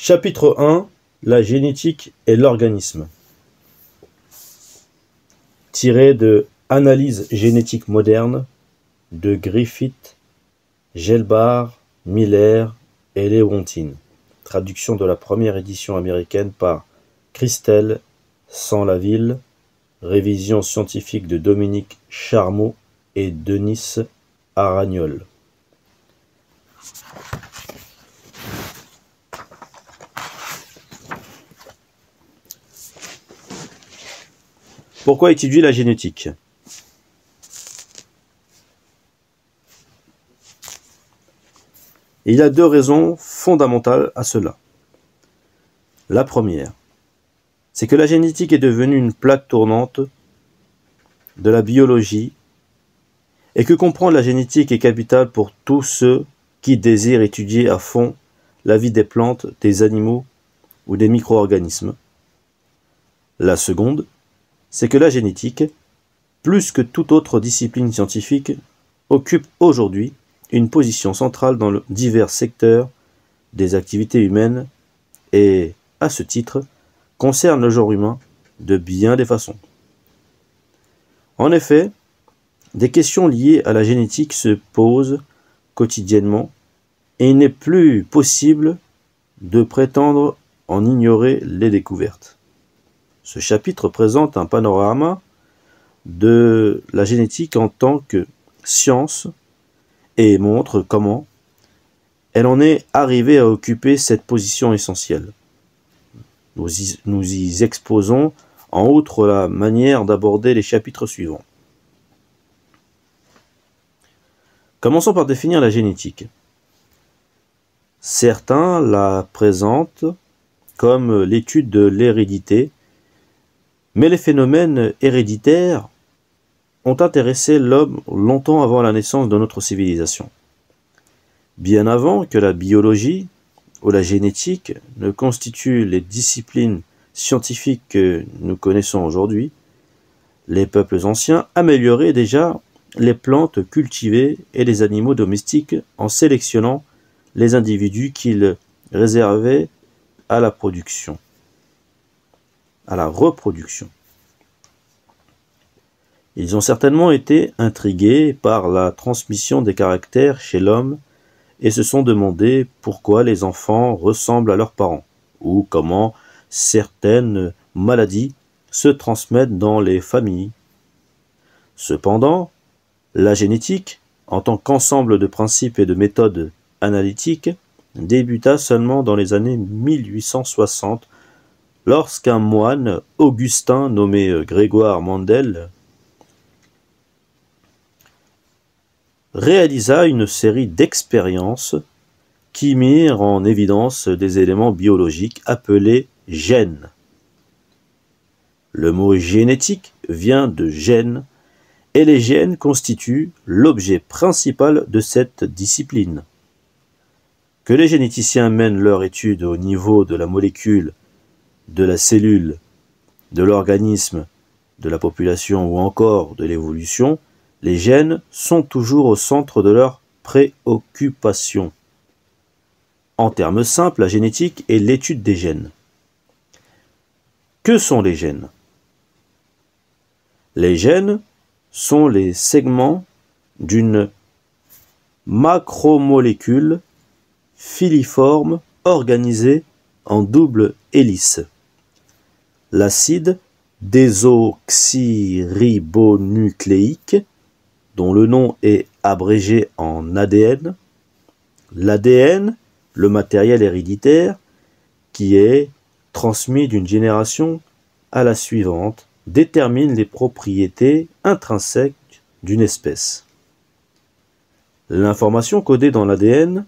Chapitre 1. La génétique et l'organisme. Tiré de Analyse génétique moderne de Griffith, Gelbart, Miller et Lewontin. Traduction de la première édition américaine par Christelle Sanlaville. Révision scientifique de Dominique Charmeau et Denis Aragnol. Pourquoi étudier la génétique? Il y a deux raisons fondamentales à cela. La première, c'est que la génétique est devenue une plaque tournante de la biologie et que comprendre la génétique est capital pour tous ceux qui désirent étudier à fond la vie des plantes, des animaux ou des micro-organismes. La seconde, c'est que la génétique, plus que toute autre discipline scientifique, occupe aujourd'hui une position centrale dans divers secteurs des activités humaines et, à ce titre, concerne le genre humain de bien des façons. En effet, des questions liées à la génétique se posent quotidiennement et il n'est plus possible de prétendre en ignorer les découvertes. Ce chapitre présente un panorama de la génétique en tant que science et montre comment elle en est arrivée à occuper cette position essentielle. Nous y exposons en outre la manière d'aborder les chapitres suivants. Commençons par définir la génétique. Certains la présentent comme l'étude de l'hérédité, mais les phénomènes héréditaires ont intéressé l'homme longtemps avant la naissance de notre civilisation. Bien avant que la biologie ou la génétique ne constituent les disciplines scientifiques que nous connaissons aujourd'hui, les peuples anciens amélioraient déjà les plantes cultivées et les animaux domestiques en sélectionnant les individus qu'ils réservaient à la production, à la reproduction. Ils ont certainement été intrigués par la transmission des caractères chez l'homme et se sont demandé pourquoi les enfants ressemblent à leurs parents, ou comment certaines maladies se transmettent dans les familles. Cependant, la génétique, en tant qu'ensemble de principes et de méthodes analytiques, débuta seulement dans les années 1860, lorsqu'un moine augustin nommé Grégoire Mendel réalisa une série d'expériences qui mirent en évidence des éléments biologiques appelés gènes. Le mot génétique vient de gène, et les gènes constituent l'objet principal de cette discipline. Que les généticiens mènent leur étude au niveau de la molécule, de la cellule, de l'organisme, de la population ou encore de l'évolution, les gènes sont toujours au centre de leurs préoccupations. En termes simples, la génétique est l'étude des gènes. Que sont les gènes? Les gènes sont les segments d'une macromolécule filiforme organisée en double hélice. L'acide désoxyribonucléique, dont le nom est abrégé en ADN, l'ADN, le matériel héréditaire, qui est transmis d'une génération à la suivante, détermine les propriétés intrinsèques d'une espèce. L'information codée dans l'ADN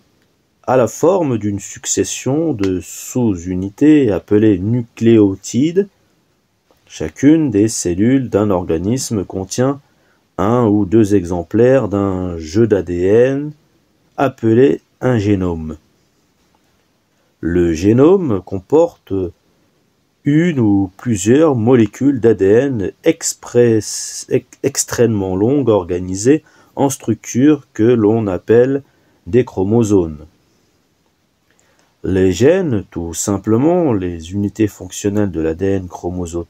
a la forme d'une succession de sous-unités appelées nucléotides. Chacune des cellules d'un organisme contient un ou deux exemplaires d'un jeu d'ADN appelé un génome. Le génome comporte une ou plusieurs molécules d'ADN extrêmement longues organisées en structures que l'on appelle des chromosomes. Les gènes, tout simplement, les unités fonctionnelles de l'ADN chromosomique.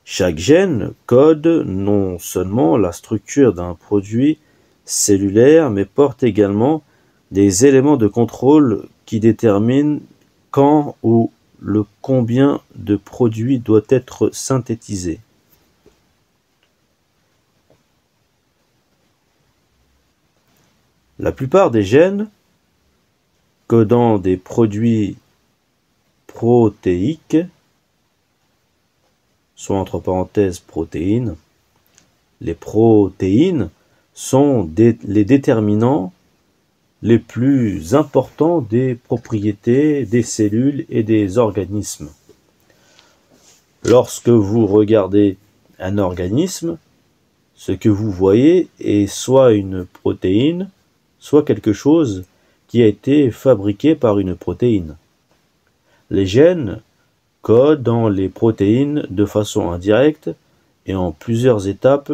Chaque gène code non seulement la structure d'un produit cellulaire, mais porte également des éléments de contrôle qui déterminent quand ou le combien de produit doit être synthétisé. La plupart des gènes codant des produits protéiques, soit entre parenthèses protéines, les protéines sont les déterminants les plus importants des propriétés des cellules et des organismes. Lorsque vous regardez un organisme, ce que vous voyez est soit une protéine, soit quelque chose qui a été fabriqué par une protéine. Les gènes codent dans les protéines de façon indirecte et en plusieurs étapes.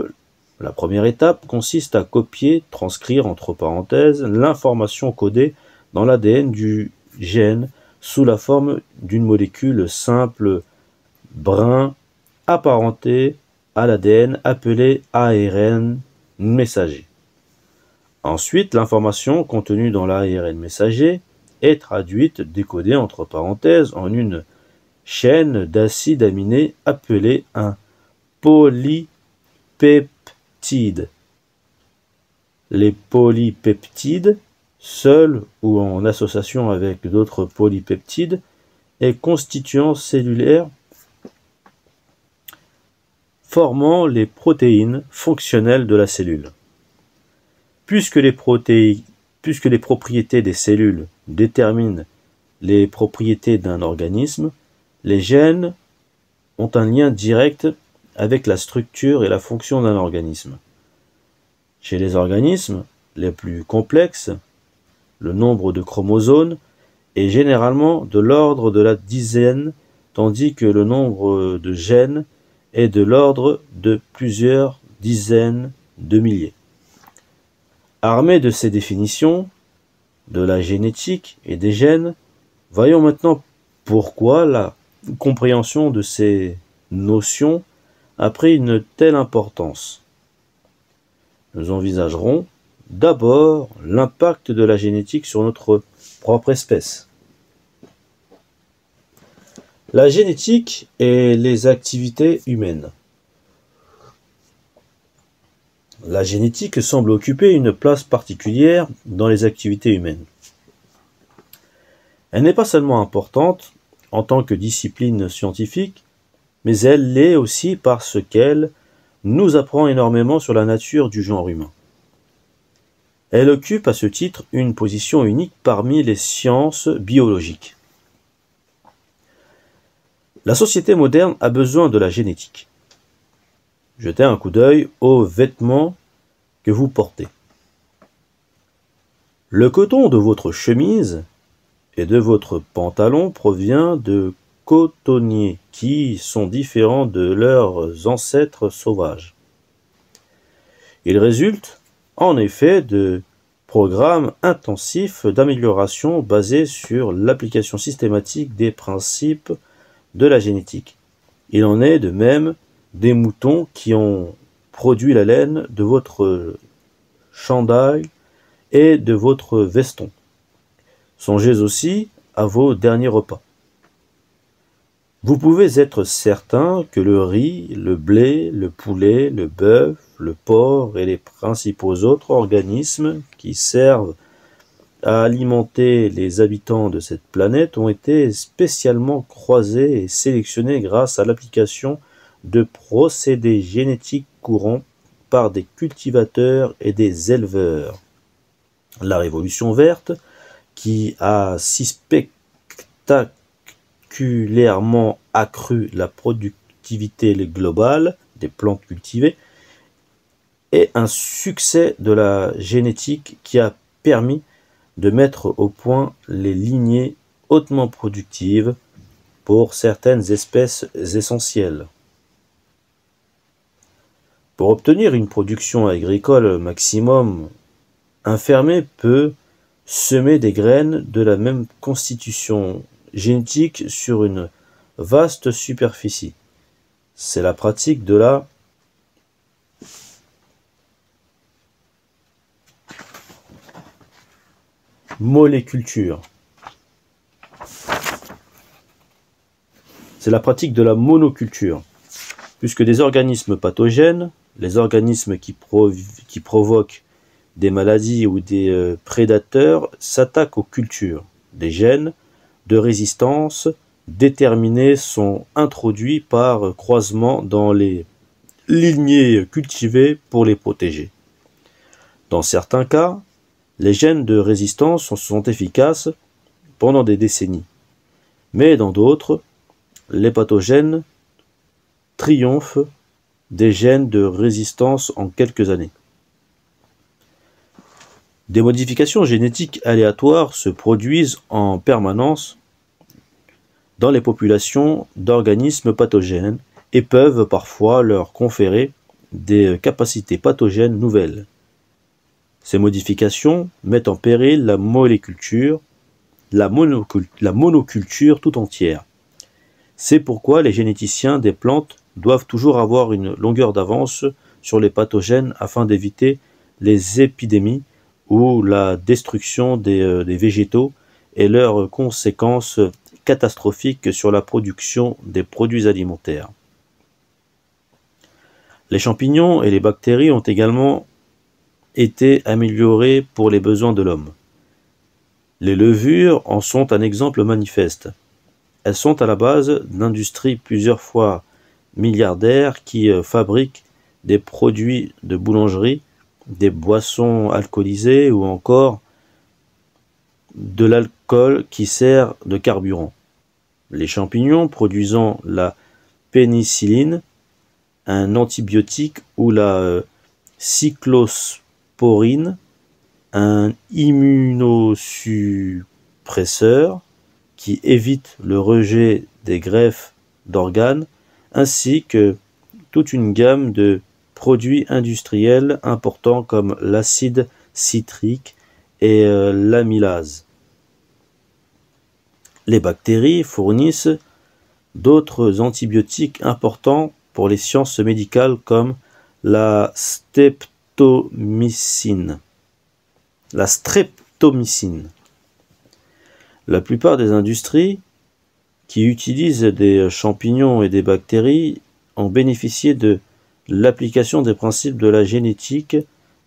La première étape consiste à copier, transcrire entre parenthèses, l'information codée dans l'ADN du gène sous la forme d'une molécule simple brun apparentée à l'ADN appelée ARN messager. Ensuite, l'information contenue dans l'ARN messager est traduite, décodée entre parenthèses, en une chaîne d'acides aminés appelée un polypeptide. Les polypeptides, seuls ou en association avec d'autres polypeptides, et constituants cellulaires formant les protéines fonctionnelles de la cellule. Puisque les propriétés des cellules déterminent les propriétés d'un organisme, les gènes ont un lien direct avec la structure et la fonction d'un organisme. Chez les organismes les plus complexes, le nombre de chromosomes est généralement de l'ordre de la dizaine, tandis que le nombre de gènes est de l'ordre de plusieurs dizaines de milliers. Armés de ces définitions, de la génétique et des gènes, voyons maintenant pourquoi la compréhension de ces notions a pris une telle importance. Nous envisagerons d'abord l'impact de la génétique sur notre propre espèce. La génétique et les activités humaines. La génétique semble occuper une place particulière dans les activités humaines. Elle n'est pas seulement importante en tant que discipline scientifique, mais elle l'est aussi parce qu'elle nous apprend énormément sur la nature du genre humain. Elle occupe à ce titre une position unique parmi les sciences biologiques. La société moderne a besoin de la génétique. Jetez un coup d'œil aux vêtements que vous portez. Le coton de votre chemise et de votre pantalon provient de cotonniers qui sont différents de leurs ancêtres sauvages. Il résulte en effet de programmes intensifs d'amélioration basés sur l'application systématique des principes de la génétique. Il en est de même des moutons qui ont produit la laine de votre chandail et de votre veston. Songez aussi à vos derniers repas. Vous pouvez être certain que le riz, le blé, le poulet, le bœuf, le porc et les principaux autres organismes qui servent à alimenter les habitants de cette planète ont été spécialement croisés et sélectionnés grâce à l'application de procédés génétiques courants par des cultivateurs et des éleveurs. La révolution verte, qui a si spectaculairement accru la productivité globale des plantes cultivées, est un succès de la génétique qui a permis de mettre au point les lignées hautement productives pour certaines espèces essentielles. Pour obtenir une production agricole maximum, un fermier peut semer des graines de la même constitution génétique sur une vaste superficie. C'est la pratique de la moléculture. C'est la pratique de la monoculture, puisque des organismes pathogènes, les organismes qui provoquent des maladies ou des prédateurs, s'attaquent aux cultures. Des gènes de résistance déterminés sont introduits par croisement dans les lignées cultivées pour les protéger. Dans certains cas, les gènes de résistance sont efficaces pendant des décennies, mais dans d'autres, les pathogènes triomphent des gènes de résistance en quelques années. Des modifications génétiques aléatoires se produisent en permanence dans les populations d'organismes pathogènes et peuvent parfois leur conférer des capacités pathogènes nouvelles. Ces modifications mettent en péril la monoculture tout entière. C'est pourquoi les généticiens des plantes doivent toujours avoir une longueur d'avance sur les pathogènes afin d'éviter les épidémies ou la destruction des végétaux et leurs conséquences catastrophiques sur la production des produits alimentaires. Les champignons et les bactéries ont également été améliorés pour les besoins de l'homme. Les levures en sont un exemple manifeste. Elles sont à la base d'industries plusieurs fois milliardaires qui fabriquent des produits de boulangerie, des boissons alcoolisées ou encore de l'alcool qui sert de carburant. Les champignons produisant la pénicilline, un antibiotique, ou la cyclosporine, un immunosuppresseur qui évite le rejet des greffes d'organes, ainsi que toute une gamme de produits industriels importants comme l'acide citrique et l'amylase. Les bactéries fournissent d'autres antibiotiques importants pour les sciences médicales comme la streptomycine. La plupart des industries qui utilisent des champignons et des bactéries ont bénéficié de l'application des principes de la génétique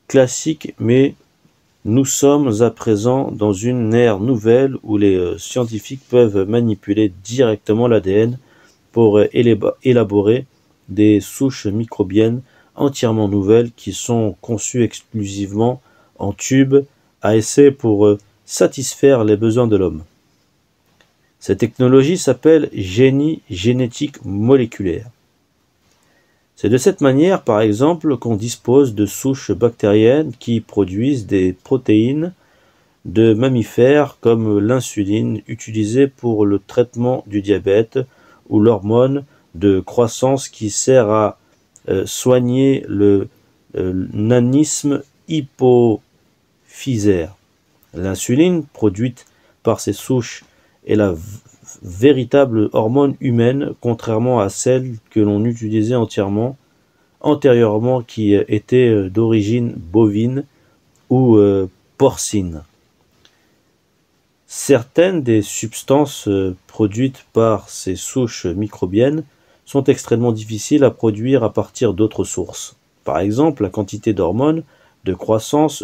classique, mais nous sommes à présent dans une ère nouvelle où les scientifiques peuvent manipuler directement l'ADN pour élaborer des souches microbiennes entièrement nouvelles qui sont conçues exclusivement en tube à essai pour satisfaire les besoins de l'homme. Cette technologie s'appelle génie génétique moléculaire. C'est de cette manière, par exemple, qu'on dispose de souches bactériennes qui produisent des protéines de mammifères comme l'insuline utilisée pour le traitement du diabète ou l'hormone de croissance qui sert à soigner le nanisme hypophysaire. L'insuline produite par ces souches est la véritable hormone humaine, contrairement à celle que l'on utilisait antérieurement qui était d'origine bovine ou porcine. Certaines des substances produites par ces souches microbiennes sont extrêmement difficiles à produire à partir d'autres sources. Par exemple, la quantité d'hormones de croissance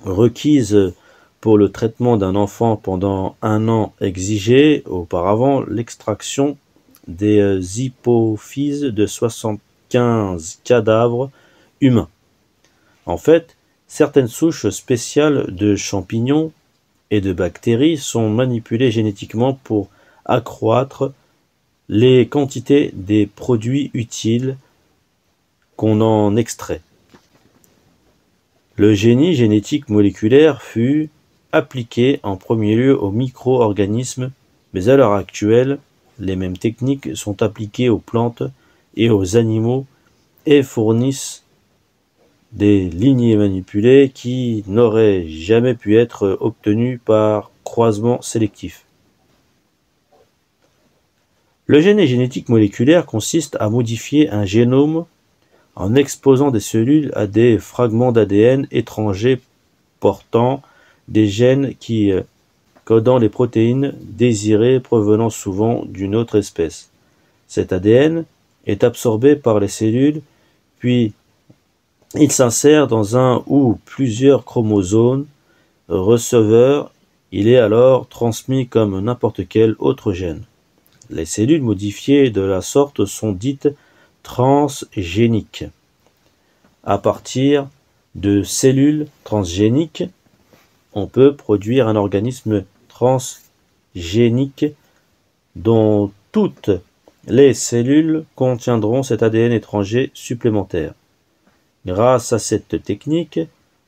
requise pour le traitement d'un enfant pendant 1 an exigeait auparavant l'extraction des hypophyses de 75 cadavres humains. En fait, certaines souches spéciales de champignons et de bactéries sont manipulées génétiquement pour accroître les quantités des produits utiles qu'on en extrait. Le génie génétique moléculaire fut appliqué en premier lieu aux micro-organismes, mais à l'heure actuelle, les mêmes techniques sont appliquées aux plantes et aux animaux et fournissent des lignées manipulées qui n'auraient jamais pu être obtenues par croisement sélectif. Le génie génétique moléculaire consiste à modifier un génome en exposant des cellules à des fragments d'ADN étrangers portant des gènes qui codant les protéines désirées provenant souvent d'une autre espèce. Cet ADN est absorbé par les cellules, puis il s'insère dans un ou plusieurs chromosomes receveurs. Il est alors transmis comme n'importe quel autre gène. Les cellules modifiées de la sorte sont dites transgéniques. À partir de cellules transgéniques, on peut produire un organisme transgénique dont toutes les cellules contiendront cet ADN étranger supplémentaire. Grâce à cette technique,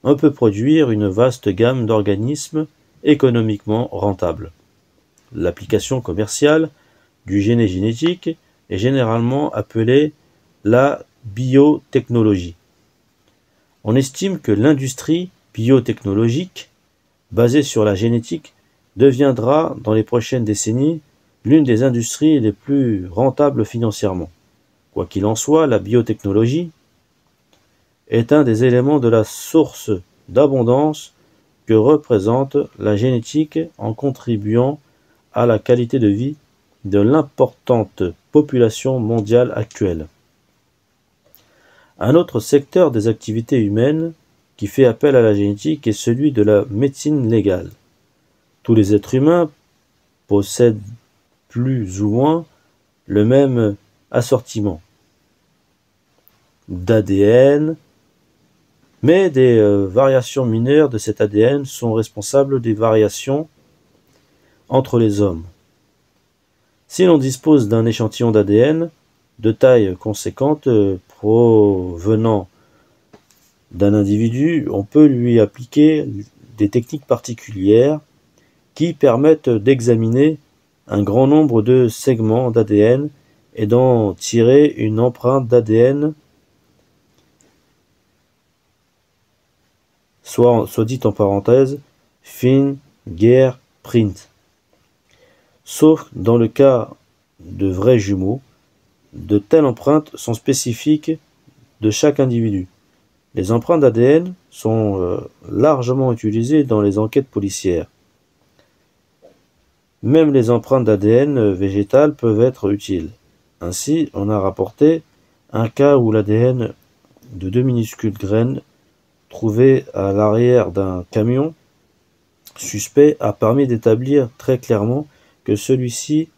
on peut produire une vaste gamme d'organismes économiquement rentables. L'application commerciale du génie génétique est généralement appelée la biotechnologie. On estime que l'industrie biotechnologique basée sur la génétique deviendra dans les prochaines décennies l'une des industries les plus rentables financièrement. Quoi qu'il en soit, la biotechnologie est un des éléments de la source d'abondance que représente la génétique en contribuant à la qualité de vie de l'importante population mondiale actuelle. Un autre secteur des activités humaines qui fait appel à la génétique est celui de la médecine légale. Tous les êtres humains possèdent plus ou moins le même assortiment d'ADN, mais des variations mineures de cet ADN sont responsables des variations entre les hommes. Si l'on dispose d'un échantillon d'ADN de taille conséquente provenant d'un individu, on peut lui appliquer des techniques particulières qui permettent d'examiner un grand nombre de segments d'ADN et d'en tirer une empreinte d'ADN, soit dit en parenthèse, fingerprint. Sauf dans le cas de vrais jumeaux, de telles empreintes sont spécifiques de chaque individu. Les empreintes d'ADN sont largement utilisées dans les enquêtes policières. Même les empreintes d'ADN végétales peuvent être utiles. Ainsi, on a rapporté un cas où l'ADN de 2 minuscules graines trouvées à l'arrière d'un camion suspect a permis d'établir très clairement que celui-ci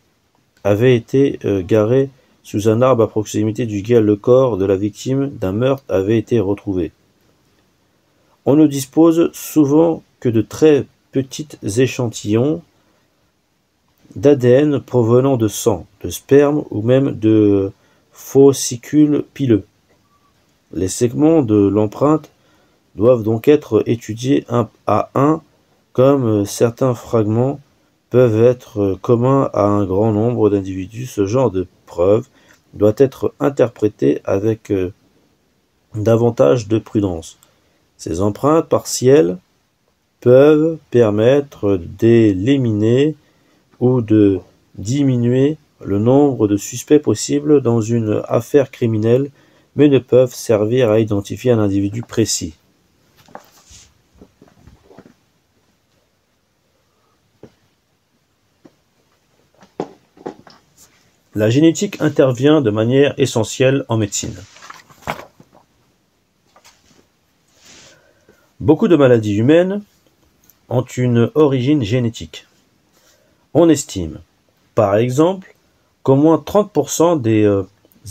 avait été garé sous un arbre à proximité duquel le corps de la victime d'un meurtre avait été retrouvé. On ne dispose souvent que de très petits échantillons d'ADN provenant de sang, de sperme ou même de fascicules pileux. Les segments de l'empreinte doivent donc être étudiés un à un, comme certains fragments peuvent être communs à un grand nombre d'individus. Ce genre de preuve doit être interprété avec davantage de prudence. Ces empreintes partielles peuvent permettre d'éliminer ou de diminuer le nombre de suspects possibles dans une affaire criminelle, mais ne peuvent servir à identifier un individu précis. La génétique intervient de manière essentielle en médecine. Beaucoup de maladies humaines ont une origine génétique. On estime, par exemple, qu'au moins 30% des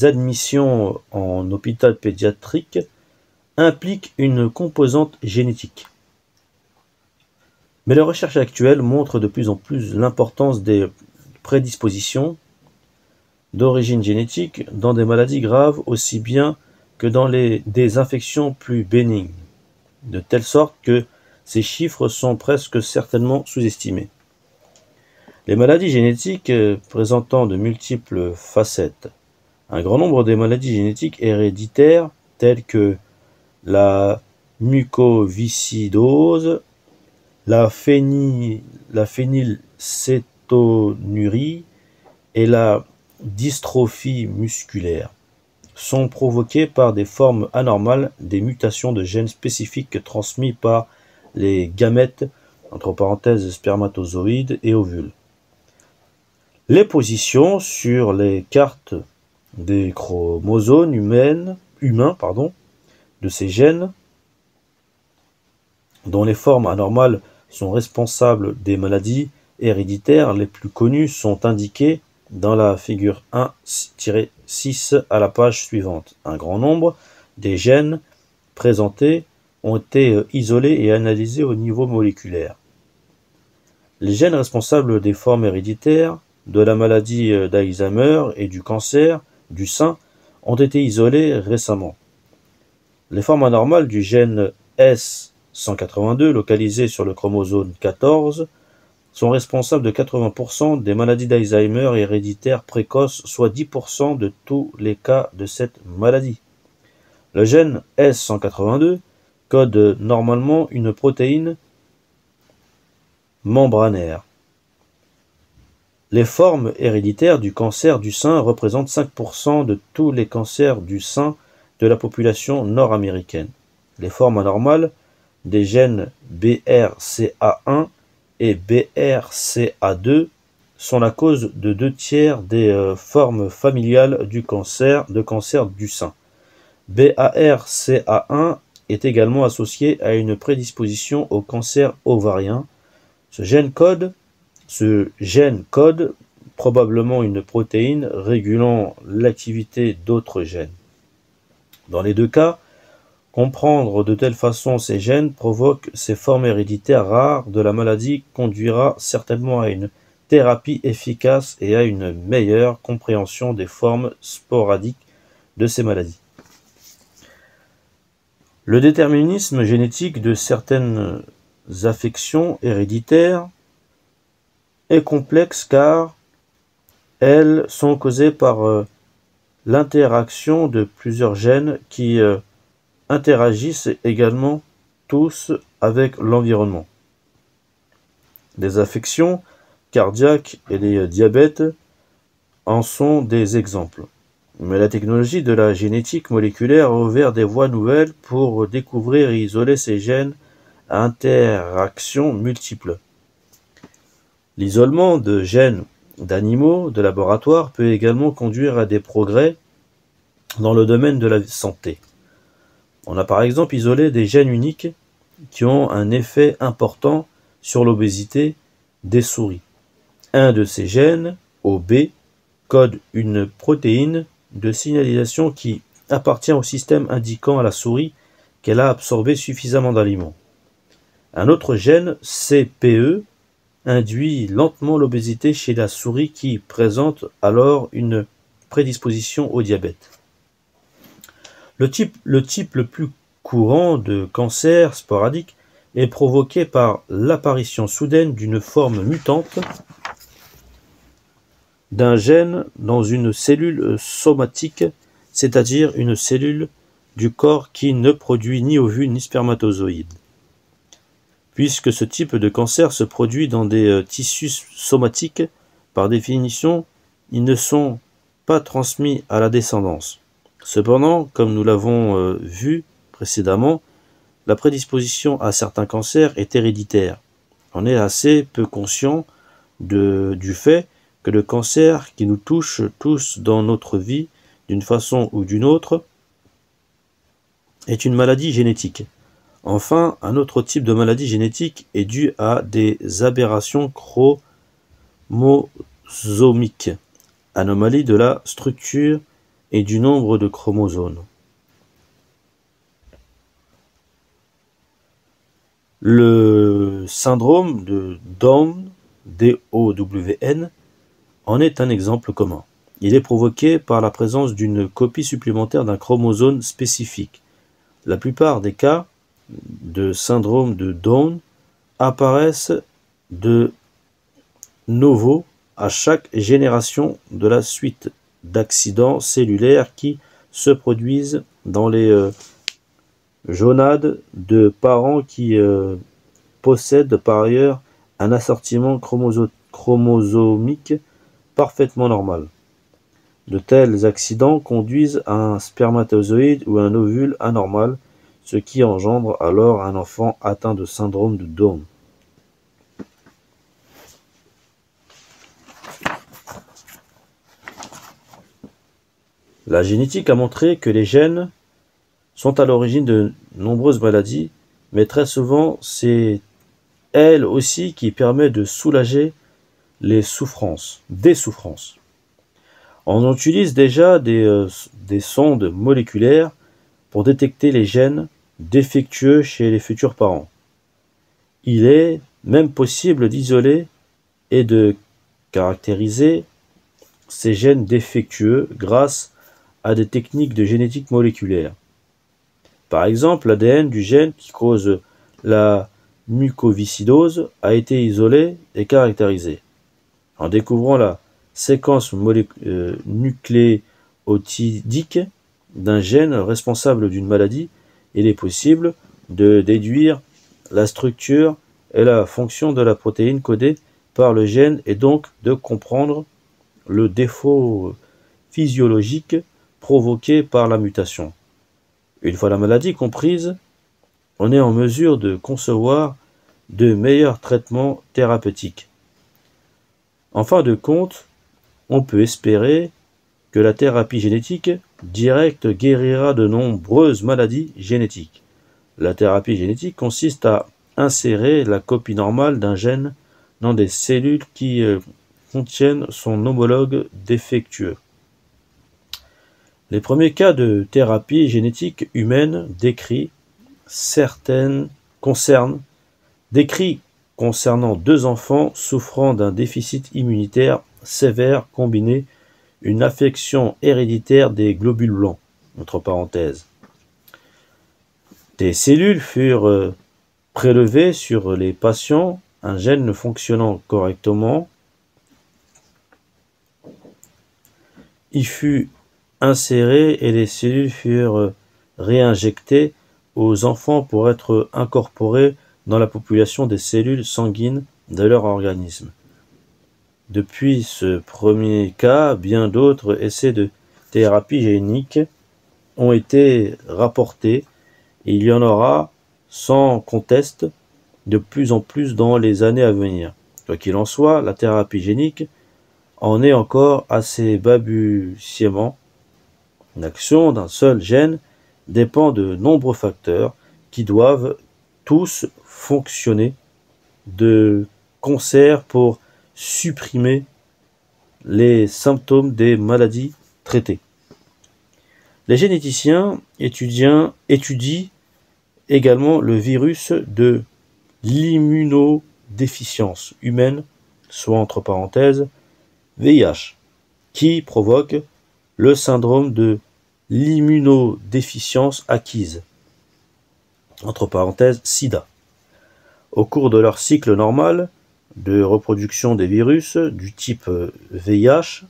admissions en hôpital pédiatrique impliquent une composante génétique. Mais les recherches actuelles montrent de plus en plus l'importance des prédispositions d'origine génétique dans des maladies graves aussi bien que dans des infections plus bénignes, de telle sorte que ces chiffres sont presque certainement sous-estimés. Les maladies génétiques présentant de multiples facettes Un grand nombre des maladies génétiques héréditaires, telles que la mucoviscidose, la phénylcétonurie et la dystrophie musculaire, sont provoquées par des formes anormales des mutations de gènes spécifiques transmis par les gamètes, entre parenthèses spermatozoïdes et ovules. Les positions sur les cartes des chromosomes humains de ces gènes, dont les formes anormales sont responsables des maladies héréditaires les plus connues, sont indiquées dans la figure 1-6 à la page suivante. Un grand nombre des gènes présentés ont été isolés et analysés au niveau moléculaire. Les gènes responsables des formes héréditaires, de la maladie d'Alzheimer et du cancer du sein ont été isolés récemment. Les formes anormales du gène S182, localisé sur le chromosome 14, sont responsables de 80% des maladies d'Alzheimer héréditaires précoces, soit 10% de tous les cas de cette maladie. Le gène S182 code normalement une protéine membranaire. Les formes héréditaires du cancer du sein représentent 5% de tous les cancers du sein de la population nord-américaine. Les formes anormales des gènes BRCA1 et BRCA2 sont la cause de 2/3 des formes familiales du cancer du sein. BRCA1 est également associé à une prédisposition au cancer ovarien. Ce gène code probablement une protéine régulant l'activité d'autres gènes. Dans les deux cas, comprendre de telle façon ces gènes provoque ces formes héréditaires rares de la maladie conduira certainement à une thérapie efficace et à une meilleure compréhension des formes sporadiques de ces maladies. Le déterminisme génétique de certaines affections héréditaires est complexe car elles sont causées par l'interaction de plusieurs gènes qui interagissent également tous avec l'environnement. Les affections cardiaques et les diabètes en sont des exemples. Mais la technologie de la génétique moléculaire a ouvert des voies nouvelles pour découvrir et isoler ces gènes à interactions multiples. L'isolement de gènes d'animaux de laboratoire peut également conduire à des progrès dans le domaine de la santé. On a par exemple isolé des gènes uniques qui ont un effet important sur l'obésité des souris. Un de ces gènes, OB, code une protéine de signalisation qui appartient au système indiquant à la souris qu'elle a absorbé suffisamment d'aliments. Un autre gène, CPE, induit lentement l'obésité chez la souris qui présente alors une prédisposition au diabète. Le type le plus courant de cancer sporadique est provoqué par l'apparition soudaine d'une forme mutante d'un gène dans une cellule somatique, c'est-à-dire une cellule du corps qui ne produit ni ovules ni spermatozoïdes. Puisque ce type de cancer se produit dans des tissus somatiques, par définition, ils ne sont pas transmis à la descendance. Cependant, comme nous l'avons vu précédemment, la prédisposition à certains cancers est héréditaire. On est assez peu conscient du fait que le cancer qui nous touche tous dans notre vie, d'une façon ou d'une autre, est une maladie génétique. Enfin, un autre type de maladie génétique est dû à des aberrations chromosomiques, anomalie de la structure et du nombre de chromosomes. Le syndrome de Down, D-O-W-N, en est un exemple commun. Il est provoqué par la présence d'une copie supplémentaire d'un chromosome spécifique. La plupart des cas de syndrome de Down apparaissent de novo à chaque génération de la suite d'accidents cellulaires qui se produisent dans les gonades de parents qui possèdent par ailleurs un assortiment chromosomique parfaitement normal. De tels accidents conduisent à un spermatozoïde ou un ovule anormal, ce qui engendre alors un enfant atteint de syndrome de Down. La génétique a montré que les gènes sont à l'origine de nombreuses maladies, mais très souvent c'est elle aussi qui permet de soulager des souffrances. On utilise déjà des sondes moléculaires pour détecter les gènes défectueux chez les futurs parents. Il est même possible d'isoler et de caractériser ces gènes défectueux grâce à des techniques de génétique moléculaire. Par exemple, l'ADN du gène qui cause la mucoviscidose a été isolé et caractérisé. En découvrant la séquence nucléotidique d'un gène responsable d'une maladie, il est possible de déduire la structure et la fonction de la protéine codée par le gène et donc de comprendre le défaut physiologique provoqué par la mutation. Une fois la maladie comprise, on est en mesure de concevoir de meilleurs traitements thérapeutiques. En fin de compte, on peut espérer que la thérapie génétique directe guérira de nombreuses maladies génétiques. La thérapie génétique consiste à insérer la copie normale d'un gène dans des cellules qui contiennent son homologue défectueux. Les premiers cas de thérapie génétique humaine décrits concernant 2 enfants souffrant d'un déficit immunitaire sévère combiné une affection héréditaire des globules blancs. Entre parenthèses. Des cellules furent prélevées sur les patients, un gène ne fonctionnant correctement. Il fut inséré et les cellules furent réinjectées aux enfants pour être incorporées dans la population des cellules sanguines de leur organisme. Depuis ce premier cas, bien d'autres essais de thérapie génique ont été rapportés et il y en aura, sans conteste, de plus en plus dans les années à venir. Quoi qu'il en soit, la thérapie génique en est encore à ses balbutiements. L'action d'un seul gène dépend de nombreux facteurs qui doivent tous fonctionner de concert pour supprimer les symptômes des maladies traitées. Les généticiens étudient également le virus de l'immunodéficience humaine, soit entre parenthèses VIH, qui provoque le syndrome de l'immunodéficience acquise, entre parenthèses SIDA. Au cours de leur cycle normal de reproduction des virus du type VIH,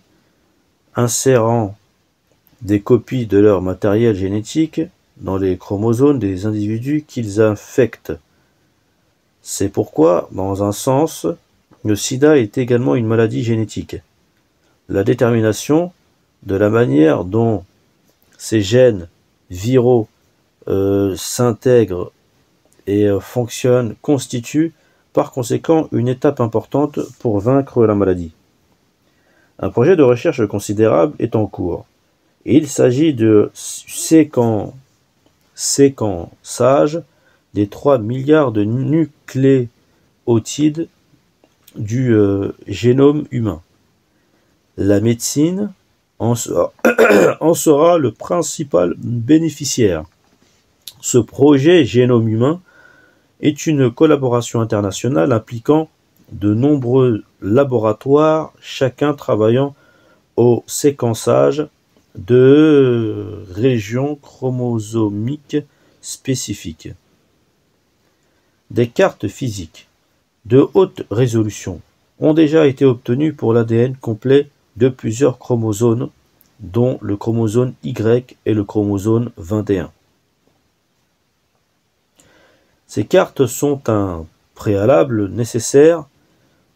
insérant des copies de leur matériel génétique dans les chromosomes des individus qu'ils infectent. C'est pourquoi, dans un sens, le sida est également une maladie génétique. La détermination de la manière dont ces gènes viraux s'intègrent et fonctionnent constitue par conséquent une étape importante pour vaincre la maladie. Un projet de recherche considérable est en cours. Il s'agit de séquençage des 3 milliards de nucléotides du génome humain. La médecine en sera le principal bénéficiaire. Ce projet génome humain est une collaboration internationale impliquant de nombreux laboratoires, chacun travaillant au séquençage de régions chromosomiques spécifiques. Des cartes physiques de haute résolution ont déjà été obtenues pour l'ADN complet de plusieurs chromosomes dont le chromosome Y et le chromosome 21. Ces cartes sont un préalable nécessaire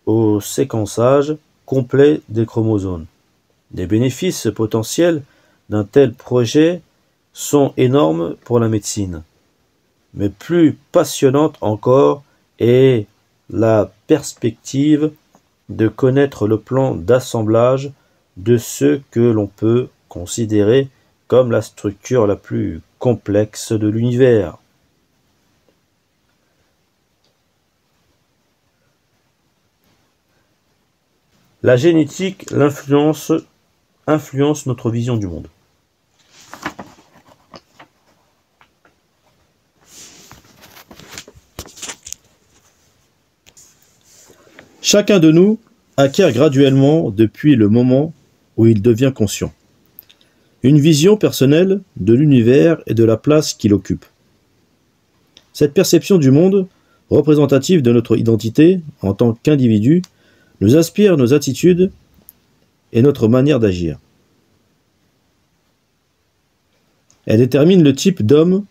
au séquençage complet des chromosomes. Les bénéfices potentiels d'un tel projet sont énormes pour la médecine. Mais plus passionnante encore est la perspective de connaître le plan d'assemblage de ce que l'on peut considérer comme la structure la plus complexe de l'univers. La génétique, influence notre vision du monde. Chacun de nous acquiert graduellement, depuis le moment où il devient conscient, une vision personnelle de l'univers et de la place qu'il occupe. Cette perception du monde, représentative de notre identité en tant qu'individu, nous inspire nos attitudes et notre manière d'agir. Elle détermine le type d'homme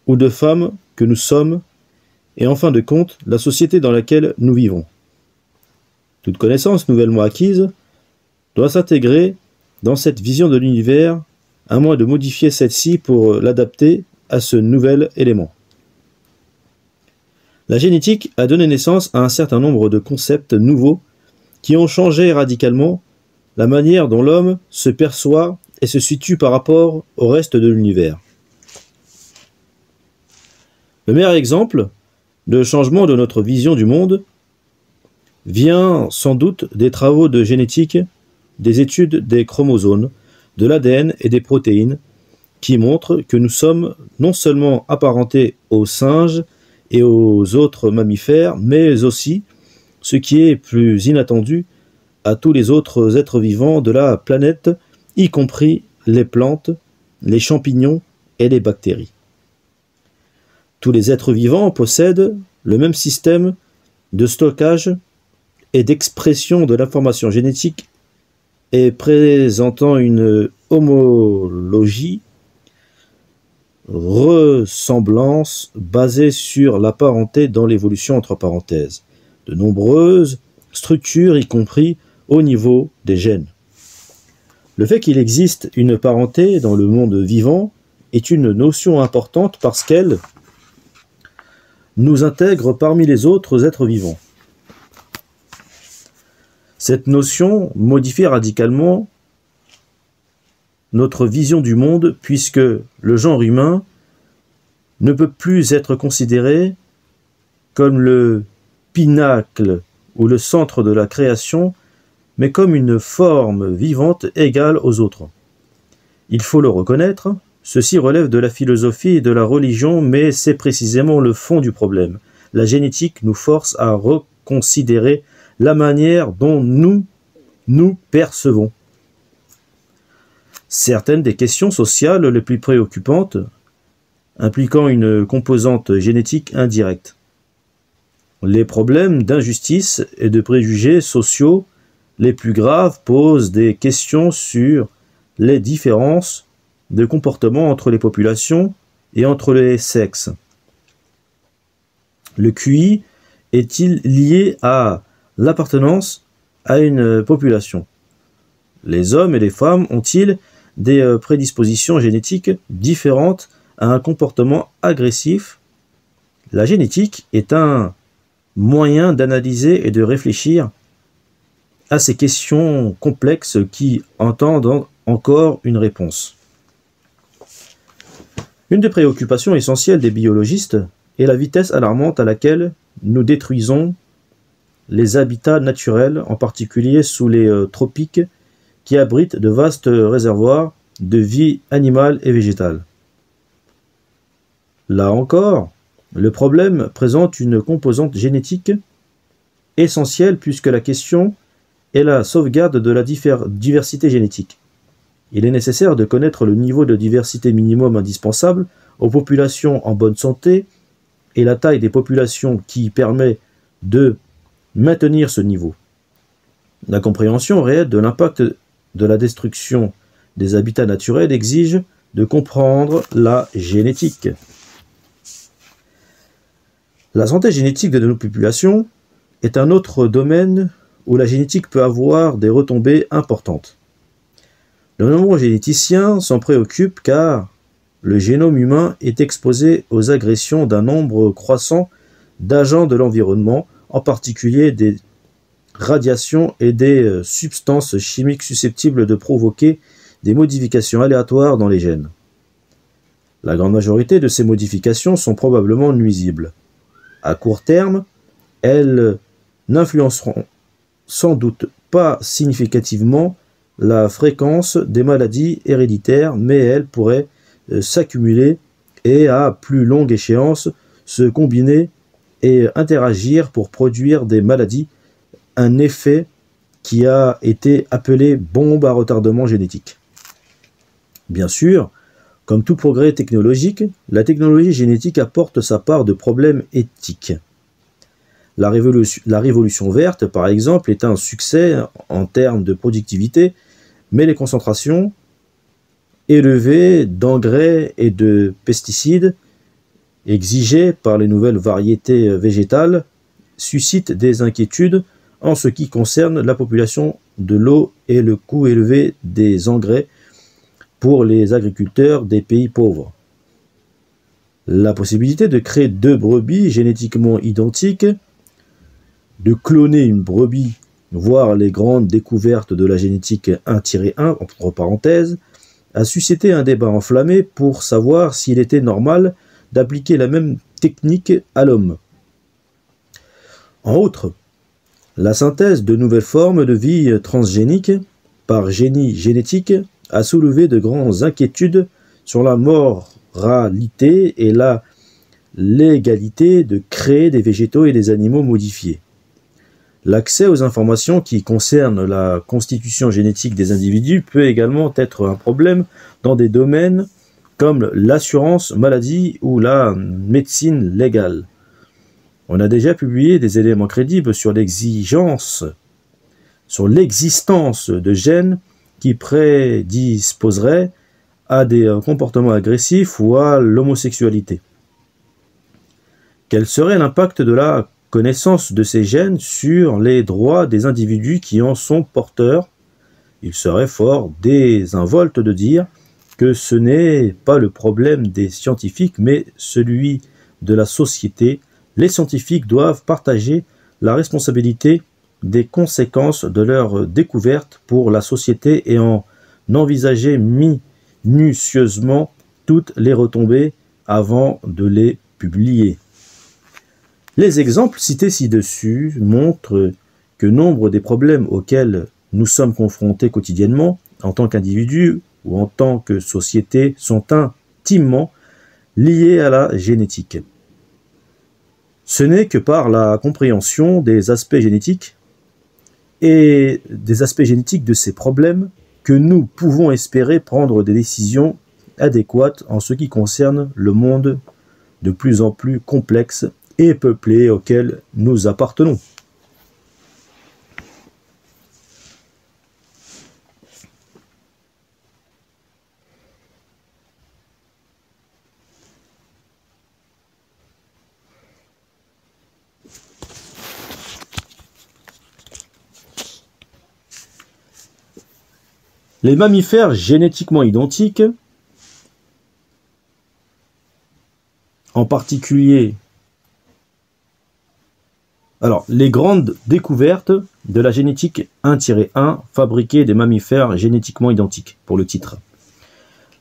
ou de femme que nous sommes et en fin de compte, la société dans laquelle nous vivons. Toute connaissance nouvellement acquise doit s'intégrer dans cette vision de l'univers, à moins de modifier celle-ci pour l'adapter à ce nouvel élément. La génétique a donné naissance à un certain nombre de concepts nouveaux qui ont changé radicalement la manière dont l'homme se perçoit et se situe par rapport au reste de l'univers. Le meilleur exemple de changement de notre vision du monde vient sans doute des travaux de génétique, des études des chromosomes, de l'ADN et des protéines, qui montrent que nous sommes non seulement apparentés aux singes et aux autres mammifères, mais aussi, ce qui est plus inattendu, à tous les autres êtres vivants de la planète, y compris les plantes, les champignons et les bactéries. Tous les êtres vivants possèdent le même système de stockage et d'expression de l'information génétique et présentant une homologie, ressemblance basée sur la parenté dans l'évolution entre parenthèses. De nombreuses structures, y compris au niveau des gènes. Le fait qu'il existe une parenté dans le monde vivant est une notion importante parce qu'elle nous intègre parmi les autres êtres vivants. Cette notion modifie radicalement notre vision du monde puisque le genre humain ne peut plus être considéré comme le pinacle ou le centre de la création, mais comme une forme vivante égale aux autres. Il faut le reconnaître, ceci relève de la philosophie et de la religion, mais c'est précisément le fond du problème. La génétique nous force à reconsidérer la manière dont nous percevons. Certaines des questions sociales les plus préoccupantes impliquant une composante génétique indirecte. Les problèmes d'injustice et de préjugés sociaux les plus graves posent des questions sur les différences de comportement entre les populations et entre les sexes. Le QI est-il lié à l'appartenance à une population? Les hommes et les femmes ont-ils des prédispositions génétiques différentes à un comportement agressif? La génétique est un moyen d'analyser et de réfléchir à ces questions complexes qui entendent encore une réponse. Une des préoccupations essentielles des biologistes est la vitesse alarmante à laquelle nous détruisons les habitats naturels, en particulier sous les tropiques, qui abritent de vastes réservoirs de vie animale et végétale. Là encore, le problème présente une composante génétique essentielle puisque la question est la sauvegarde de la diversité génétique. Il est nécessaire de connaître le niveau de diversité minimum indispensable aux populations en bonne santé et la taille des populations qui permet de maintenir ce niveau. La compréhension réelle de l'impact de la destruction des habitats naturels exige de comprendre la génétique. La santé génétique de nos populations est un autre domaine où la génétique peut avoir des retombées importantes. De nombreux généticiens s'en préoccupent car le génome humain est exposé aux agressions d'un nombre croissant d'agents de l'environnement, en particulier des radiations et des substances chimiques susceptibles de provoquer des modifications aléatoires dans les gènes. La grande majorité de ces modifications sont probablement nuisibles. À court terme, elles n'influenceront sans doute pas significativement la fréquence des maladies héréditaires, mais elles pourraient s'accumuler et à plus longue échéance se combiner et interagir pour produire des maladies, un effet qui a été appelé bombe à retardement génétique. Bien sûr, comme tout progrès technologique, la technologie génétique apporte sa part de problèmes éthiques. La révolution verte, par exemple, est un succès en termes de productivité, mais les concentrations élevées d'engrais et de pesticides exigées par les nouvelles variétés végétales suscitent des inquiétudes en ce qui concerne la population de l'eau et le coût élevé des engrais pour les agriculteurs des pays pauvres. La possibilité de créer 2 brebis génétiquement identiques, de cloner une brebis, voire les grandes découvertes de la génétique 1-1, entre parenthèses, a suscité un débat enflammé pour savoir s'il était normal d'appliquer la même technique à l'homme. En outre, la synthèse de nouvelles formes de vie transgéniques par génie génétique a soulevé de grandes inquiétudes sur la moralité et la légalité de créer des végétaux et des animaux modifiés. L'accès aux informations qui concernent la constitution génétique des individus peut également être un problème dans des domaines comme l'assurance maladie ou la médecine légale. On a déjà publié des éléments crédibles sur l'existence de gènes qui prédisposeraient à des comportements agressifs ou à l'homosexualité. Quel serait l'impact de la connaissance de ces gènes sur les droits des individus qui en sont porteurs? Il serait fort désinvolte de dire que ce n'est pas le problème des scientifiques, mais celui de la société. Les scientifiques doivent partager la responsabilité des conséquences de leurs découvertes pour la société et en envisager minutieusement toutes les retombées avant de les publier. Les exemples cités ci-dessus montrent que nombre des problèmes auxquels nous sommes confrontés quotidiennement, en tant qu'individus ou en tant que société, sont intimement liés à la génétique. Ce n'est que par la compréhension des aspects génétiques et des aspects génétiques de ces problèmes que nous pouvons espérer prendre des décisions adéquates en ce qui concerne le monde de plus en plus complexe et peuplé auquel nous appartenons. Les mammifères génétiquement identiques, en particulier, les grandes découvertes de la génétique 1-1 fabriquée des mammifères génétiquement identiques, pour le titre.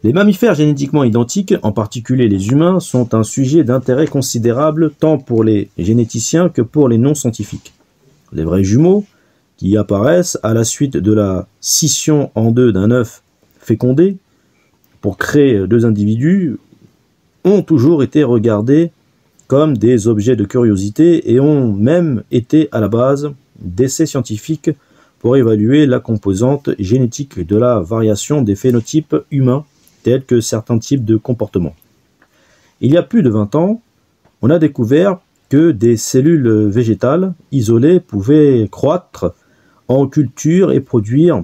Les mammifères génétiquement identiques, en particulier les humains, sont un sujet d'intérêt considérable tant pour les généticiens que pour les non-scientifiques. Les vrais jumeaux, qui apparaissent à la suite de la scission en deux d'un œuf fécondé pour créer 2 individus, ont toujours été regardés comme des objets de curiosité et ont même été à la base d'essais scientifiques pour évaluer la composante génétique de la variation des phénotypes humains tels que certains types de comportements. Il y a plus de 20 ans, on a découvert que des cellules végétales isolées pouvaient croître en culture et produire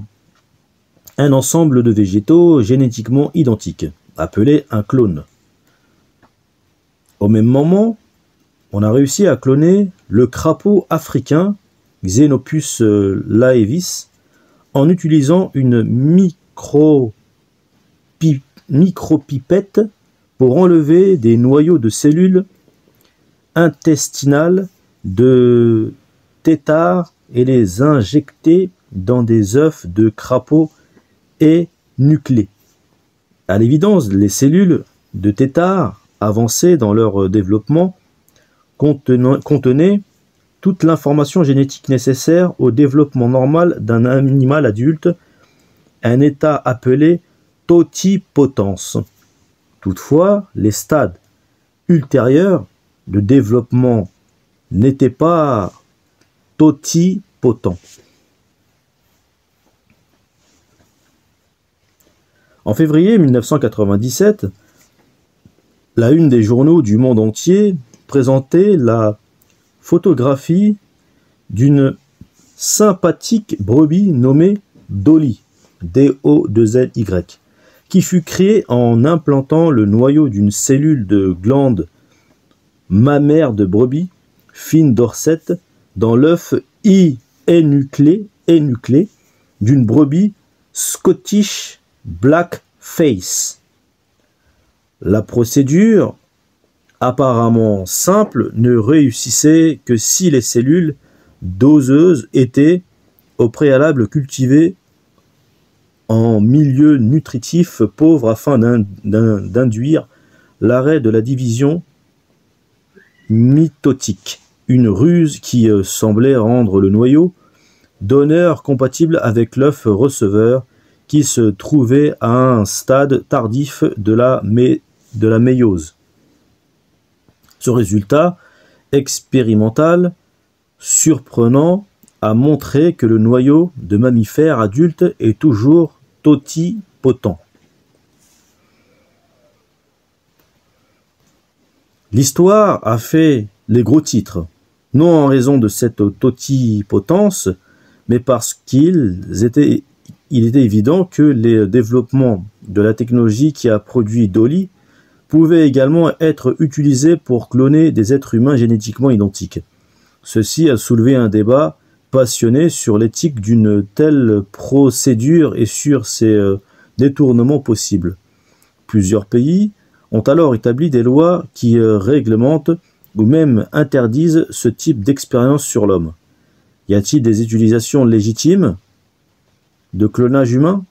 un ensemble de végétaux génétiquement identiques, appelé un clone. Au même moment, on a réussi à cloner le crapaud africain Xenopus laevis en utilisant une micropipette pour enlever des noyaux de cellules intestinales de têtards et les injecter dans des œufs de crapaud énuclés. À l'évidence, les cellules de têtards avancées dans leur développement contenaient toute l'information génétique nécessaire au développement normal d'un animal adulte, un état appelé totipotence. Toutefois, les stades ultérieurs de développement n'étaient pas totipotents. En février 1997, la une des journaux du monde entier présentait la photographie d'une sympathique brebis nommée Dolly, D-O-2-L-Y, qui fut créée en implantant le noyau d'une cellule de glande mammaire de brebis, fine dorsette, dans l'œuf énuclé d'une brebis Scottish Blackface. La procédure, apparemment simple, ne réussissait que si les cellules doseuses étaient au préalable cultivées en milieu nutritif pauvre afin d'induire l'arrêt de la division mitotique, une ruse qui semblait rendre le noyau donneur compatible avec l'œuf receveur qui se trouvait à un stade tardif de la méiose. Ce résultat expérimental surprenant a montré que le noyau de mammifère adulte est toujours totipotent. L'histoire a fait les gros titres, non en raison de cette totipotence, mais parce qu'il était évident que les développements de la technologie qui a produit Dolly pouvaient également être utilisés pour cloner des êtres humains génétiquement identiques. Ceci a soulevé un débat passionné sur l'éthique d'une telle procédure et sur ses détournements possibles. Plusieurs pays ont alors établi des lois qui réglementent ou même interdisent ce type d'expérience sur l'homme. Y a-t-il des utilisations légitimes de clonage humain?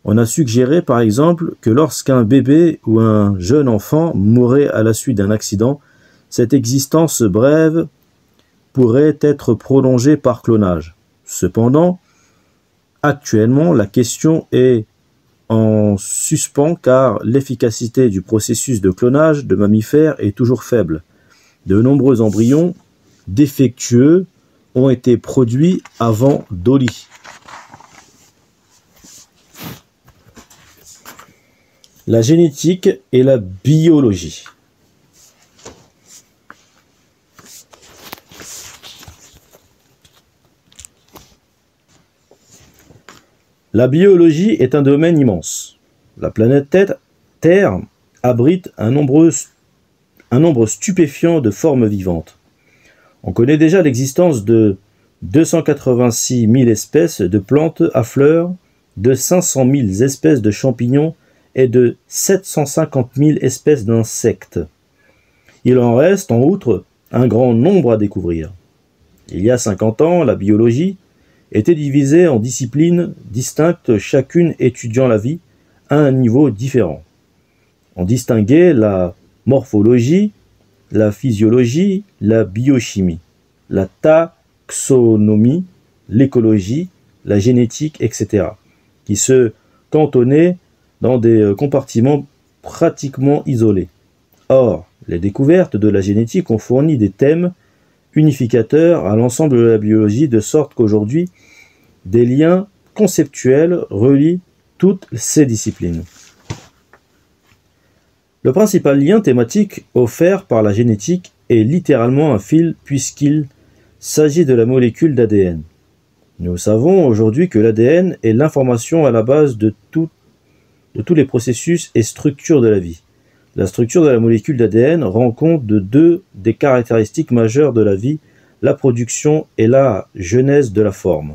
On a suggéré par exemple que lorsqu'un bébé ou un jeune enfant mourrait à la suite d'un accident, cette existence brève pourrait être prolongée par clonage. Cependant, actuellement, la question est en suspens car l'efficacité du processus de clonage de mammifères est toujours faible. De nombreux embryons défectueux ont été produits avant Dolly. La génétique et la biologie. La biologie est un domaine immense. La planète Terre abrite un nombre stupéfiant de formes vivantes. On connaît déjà l'existence de 286 000 espèces de plantes à fleurs, de 500 000 espèces de champignons et de 750 000 espèces d'insectes. Il en reste en outre un grand nombre à découvrir. Il y a 50 ans, la biologie était divisée en disciplines distinctes, chacune étudiant la vie à un niveau différent. On distinguait la morphologie, la physiologie, la biochimie, la taxonomie, l'écologie, la génétique, etc., qui se cantonnaient dans des compartiments pratiquement isolés. Or, les découvertes de la génétique ont fourni des thèmes unificateurs à l'ensemble de la biologie, de sorte qu'aujourd'hui, des liens conceptuels relient toutes ces disciplines. Le principal lien thématique offert par la génétique est littéralement un fil puisqu'il s'agit de la molécule d'ADN. Nous savons aujourd'hui que l'ADN est l'information à la base de tous les processus et structures de la vie. La structure de la molécule d'ADN rend compte de deux des caractéristiques majeures de la vie, la production et la genèse de la forme.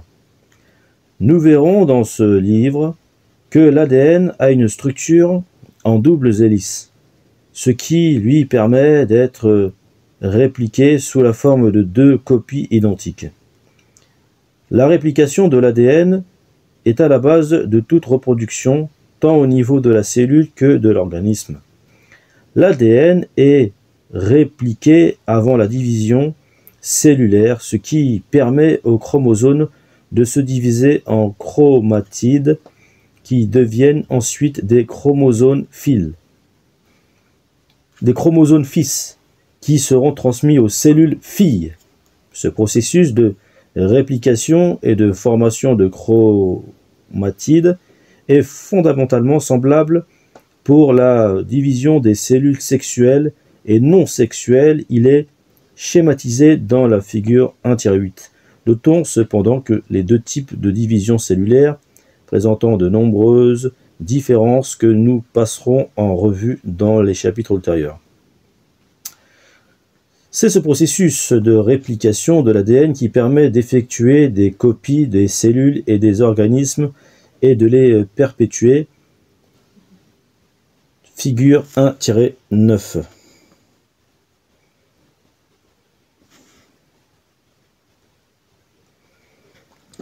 Nous verrons dans ce livre que l'ADN a une structure en doubles hélices, ce qui lui permet d'être répliqué sous la forme de deux copies identiques. La réplication de l'ADN est à la base de toute reproduction, tant au niveau de la cellule que de l'organisme. L'ADN est répliqué avant la division cellulaire, ce qui permet aux chromosomes de se diviser en chromatides qui deviennent ensuite des chromosomes fils. Des chromosomes fils qui seront transmis aux cellules filles. Ce processus de réplication et de formation de chromatides est fondamentalement semblable pour la division des cellules sexuelles et non sexuelles. Il est schématisé dans la figure 1-8. Notons cependant que les deux types de division cellulaire présentant de nombreuses différences que nous passerons en revue dans les chapitres ultérieurs. C'est ce processus de réplication de l'ADN qui permet d'effectuer des copies des cellules et des organismes et de les perpétuer. Figure 1-9.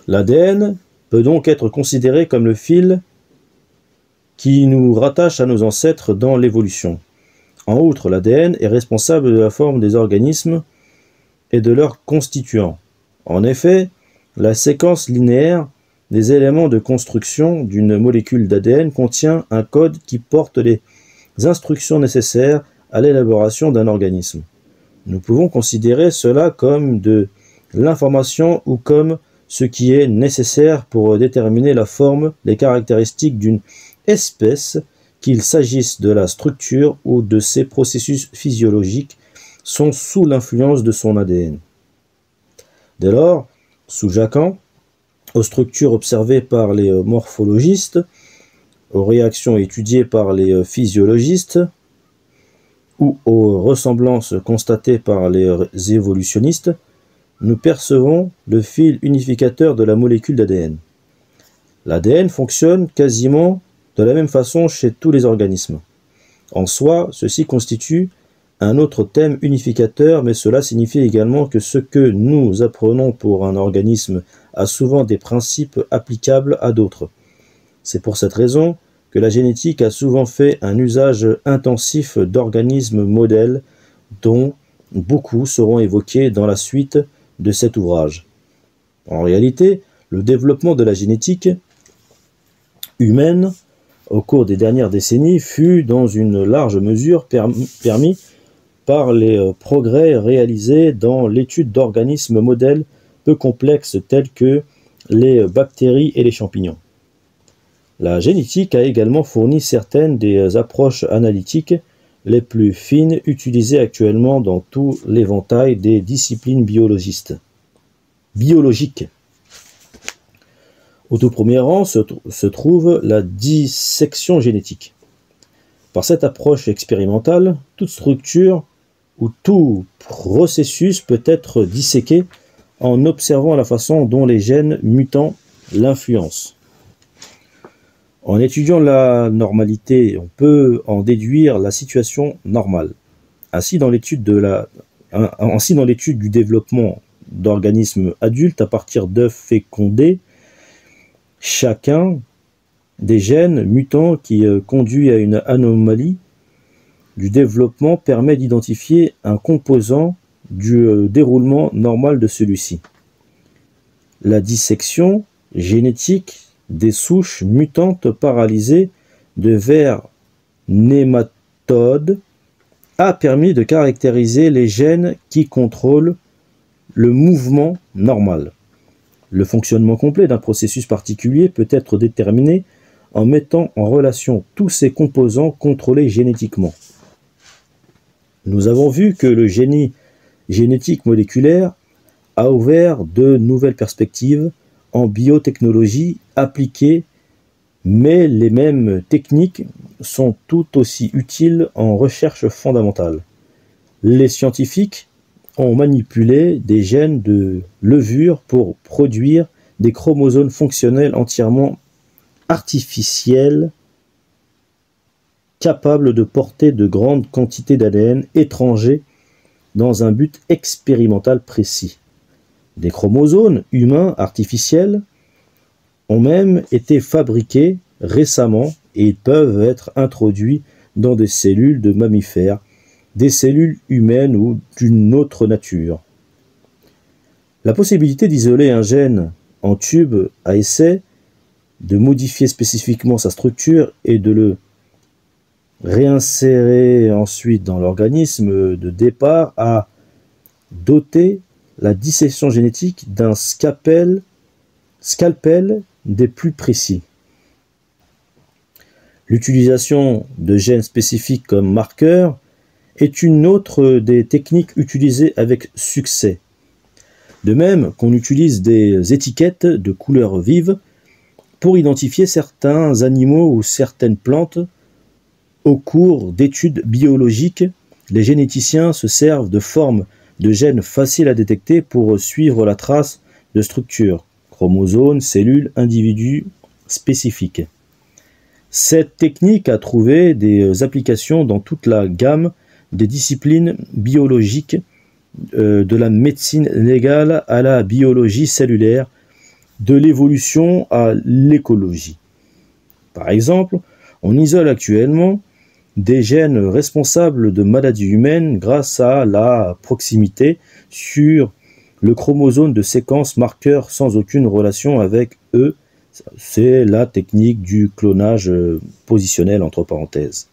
L'ADN peut donc être considéré comme le fil qui nous rattache à nos ancêtres dans l'évolution. En outre, l'ADN est responsable de la forme des organismes et de leurs constituants. En effet, la séquence linéaire des éléments de construction d'une molécule d'ADN contient un code qui porte les instructions nécessaires à l'élaboration d'un organisme. Nous pouvons considérer cela comme de l'information ou comme ce qui est nécessaire pour déterminer la forme, les caractéristiques d'une espèce, qu'il s'agisse de la structure ou de ses processus physiologiques, sont sous l'influence de son ADN. Dès lors, sous-jacent aux structures observées par les morphologistes, aux réactions étudiées par les physiologistes ou aux ressemblances constatées par les évolutionnistes, nous percevons le fil unificateur de la molécule d'ADN. L'ADN fonctionne quasiment de la même façon chez tous les organismes. En soi, ceci constitue un autre thème unificateur, mais cela signifie également que ce que nous apprenons pour un organisme a souvent des principes applicables à d'autres. C'est pour cette raison que la génétique a souvent fait un usage intensif d'organismes modèles dont beaucoup seront évoqués dans la suite de cet ouvrage. En réalité, le développement de la génétique humaine au cours des dernières décennies fut dans une large mesure permis par les progrès réalisés dans l'étude d'organismes modèles peu complexes tels que les bactéries et les champignons. La génétique a également fourni certaines des approches analytiques les plus fines utilisées actuellement dans tout l'éventail des disciplines biologiques. Au tout premier rang se trouve la dissection génétique. Par cette approche expérimentale, toute structure ou tout processus peut être disséqué en observant la façon dont les gènes mutants l'influencent. En étudiant la normalité, on peut en déduire la situation normale. Ainsi, dans l'étude du développement d'organismes adultes à partir d'œufs fécondés, chacun des gènes mutants qui conduit à une anomalie du développement permet d'identifier un composant du déroulement normal de celui-ci. La dissection génétique des souches mutantes paralysées de vers nématodes a permis de caractériser les gènes qui contrôlent le mouvement normal. Le fonctionnement complet d'un processus particulier peut être déterminé en mettant en relation tous ces composants contrôlés génétiquement. Nous avons vu que le génie génétique moléculaire a ouvert de nouvelles perspectives en biotechnologie appliquée, mais les mêmes techniques sont tout aussi utiles en recherche fondamentale. Les scientifiques ont manipulé des gènes de levure pour produire des chromosomes fonctionnels entièrement artificiels, capables de porter de grandes quantités d'ADN étranger dans un but expérimental précis. Des chromosomes humains artificiels ont même été fabriqués récemment et ils peuvent être introduits dans des cellules de mammifères, des cellules humaines ou d'une autre nature. La possibilité d'isoler un gène en tube à essai, de modifier spécifiquement sa structure et de le réinsérer ensuite dans l'organisme de départ a doté la dissection génétique d'un scalpel des plus précis. L'utilisation de gènes spécifiques comme marqueurs est une autre des techniques utilisées avec succès. De même qu'on utilise des étiquettes de couleurs vives pour identifier certains animaux ou certaines plantes. Au cours d'études biologiques, les généticiens se servent de formes de gènes faciles à détecter pour suivre la trace de structures, chromosomes, cellules, individus spécifiques. Cette technique a trouvé des applications dans toute la gamme des disciplines biologiques, de la médecine légale à la biologie cellulaire, de l'évolution à l'écologie. Par exemple, on isole actuellement des gènes responsables de maladies humaines grâce à la proximité sur le chromosome de séquences marqueurs sans aucune relation avec eux. C'est la technique du clonage positionnel entre parenthèses.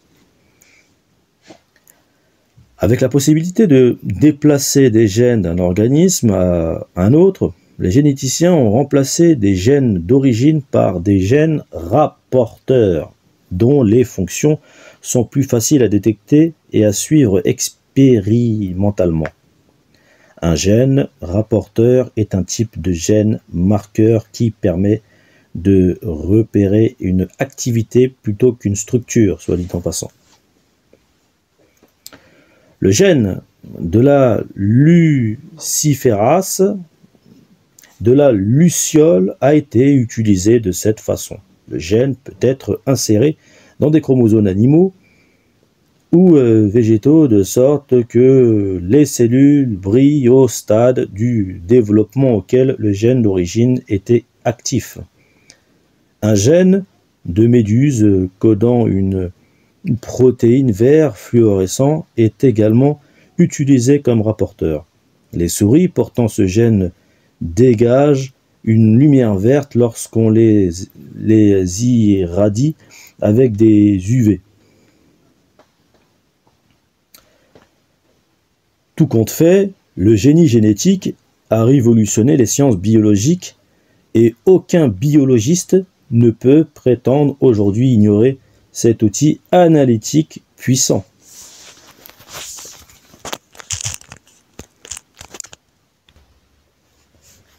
Avec la possibilité de déplacer des gènes d'un organisme à un autre, les généticiens ont remplacé des gènes d'origine par des gènes rapporteurs, dont les fonctions sont plus faciles à détecter et à suivre expérimentalement. Un gène rapporteur est un type de gène marqueur qui permet de repérer une activité plutôt qu'une structure, soit dit en passant. Le gène de la luciférase, de la luciole, a été utilisé de cette façon. Le gène peut être inséré dans des chromosomes animaux ou végétaux de sorte que les cellules brillent au stade du développement auquel le gène d'origine était actif. Un gène de méduse codant une protéine vert fluorescent est également utilisé comme rapporteur. Les souris portant ce gène dégagent une lumière verte lorsqu'on les irradie avec des UV. Tout compte fait, le génie génétique a révolutionné les sciences biologiques et aucun biologiste ne peut prétendre aujourd'hui ignorer cet outil analytique puissant.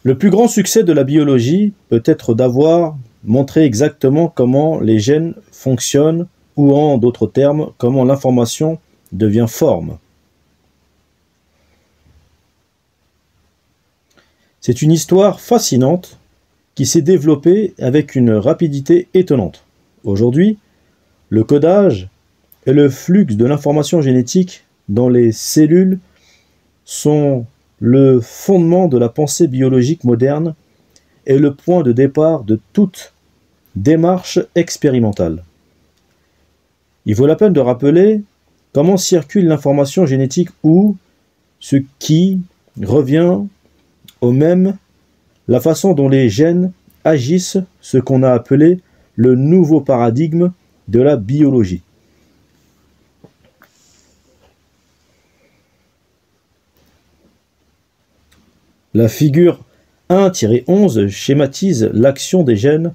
Le plus grand succès de la biologie peut être d'avoir montré exactement comment les gènes fonctionnent ou en d'autres termes, comment l'information devient forme. C'est une histoire fascinante qui s'est développée avec une rapidité étonnante. Aujourd'hui, le codage et le flux de l'information génétique dans les cellules sont le fondement de la pensée biologique moderne et le point de départ de toute démarche expérimentale. Il vaut la peine de rappeler comment circule l'information génétique ou ce qui revient au même la façon dont les gènes agissent, ce qu'on a appelé le nouveau paradigme de la biologie. La figure 1-11 schématise l'action des gènes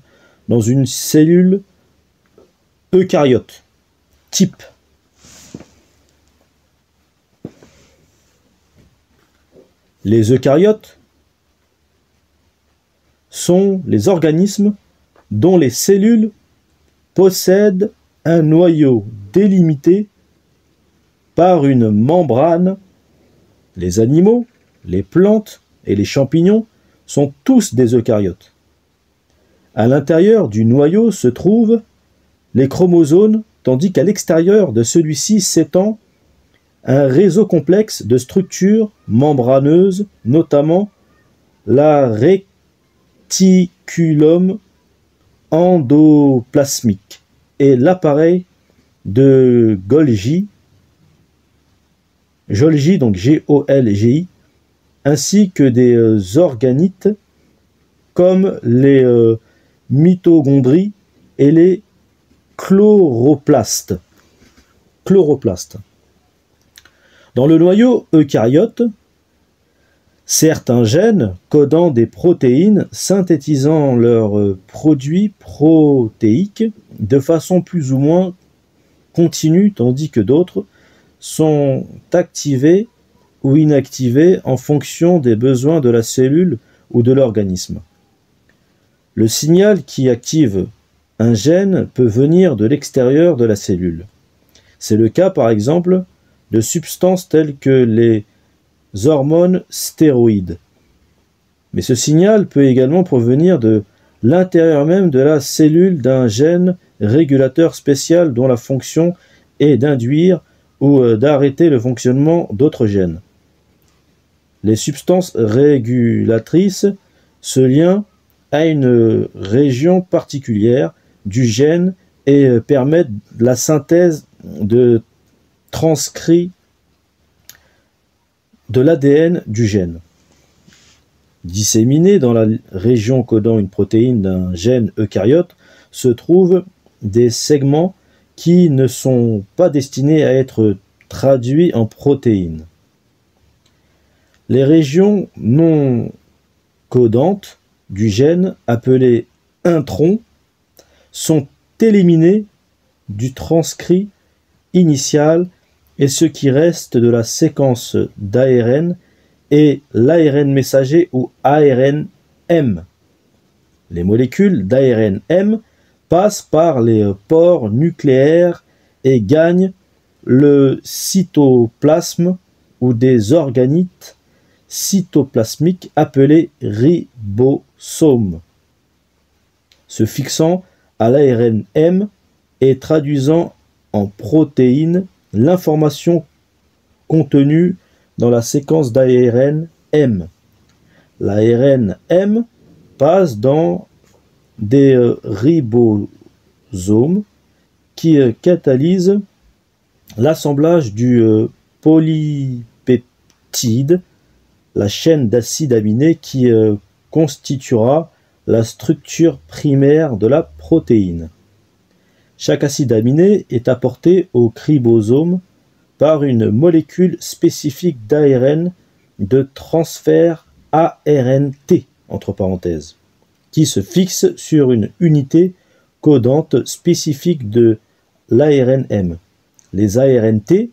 dans une cellule eucaryote, type. Les eucaryotes sont les organismes dont les cellules possèdent un noyau délimité par une membrane. Les animaux, les plantes et les champignons sont tous des eucaryotes. À l'intérieur du noyau se trouvent les chromosomes, tandis qu'à l'extérieur de celui-ci s'étend un réseau complexe de structures membraneuses, notamment la réticulum endoplasmique et l'appareil de Golgi, donc Golgi, ainsi que des organites comme les mitochondries et les chloroplastes. Dans le noyau eucaryote, certains gènes codant des protéines synthétisant leurs produits protéiques de façon plus ou moins continue, tandis que d'autres sont activés ou inactivés en fonction des besoins de la cellule ou de l'organisme. Le signal qui active un gène peut venir de l'extérieur de la cellule. C'est le cas par exemple de substances telles que les hormones stéroïdes. Mais ce signal peut également provenir de l'intérieur même de la cellule d'un gène régulateur spécial dont la fonction est d'induire ou d'arrêter le fonctionnement d'autres gènes. Les substances régulatrices se lient à une région particulière du gène et permettent la synthèse de transcrits de l'ADN du gène. Disséminés dans la région codant une protéine d'un gène eucaryote se trouvent des segments qui ne sont pas destinés à être traduits en protéines. Les régions non codantes du gène, appelées introns, sont éliminées du transcrit initial et ce qui reste de la séquence d'ARN est l'ARN messager ou ARN-M. Les molécules d'ARN-M passent par les pores nucléaires et gagnent le cytoplasme ou des organites cytoplasmiques appelés ribosomes, se fixant à l'ARN-M et traduisant en protéines l'information contenue dans la séquence d'ARN-M. L'ARN-M passe dans des ribosomes qui catalysent l'assemblage du polypeptide, la chaîne d'acides aminés qui constituera la structure primaire de la protéine. Chaque acide aminé est apporté au ribosome par une molécule spécifique d'ARN de transfert ARNT, entre parenthèses, qui se fixe sur une unité codante spécifique de l'ARN-M. Les ARNT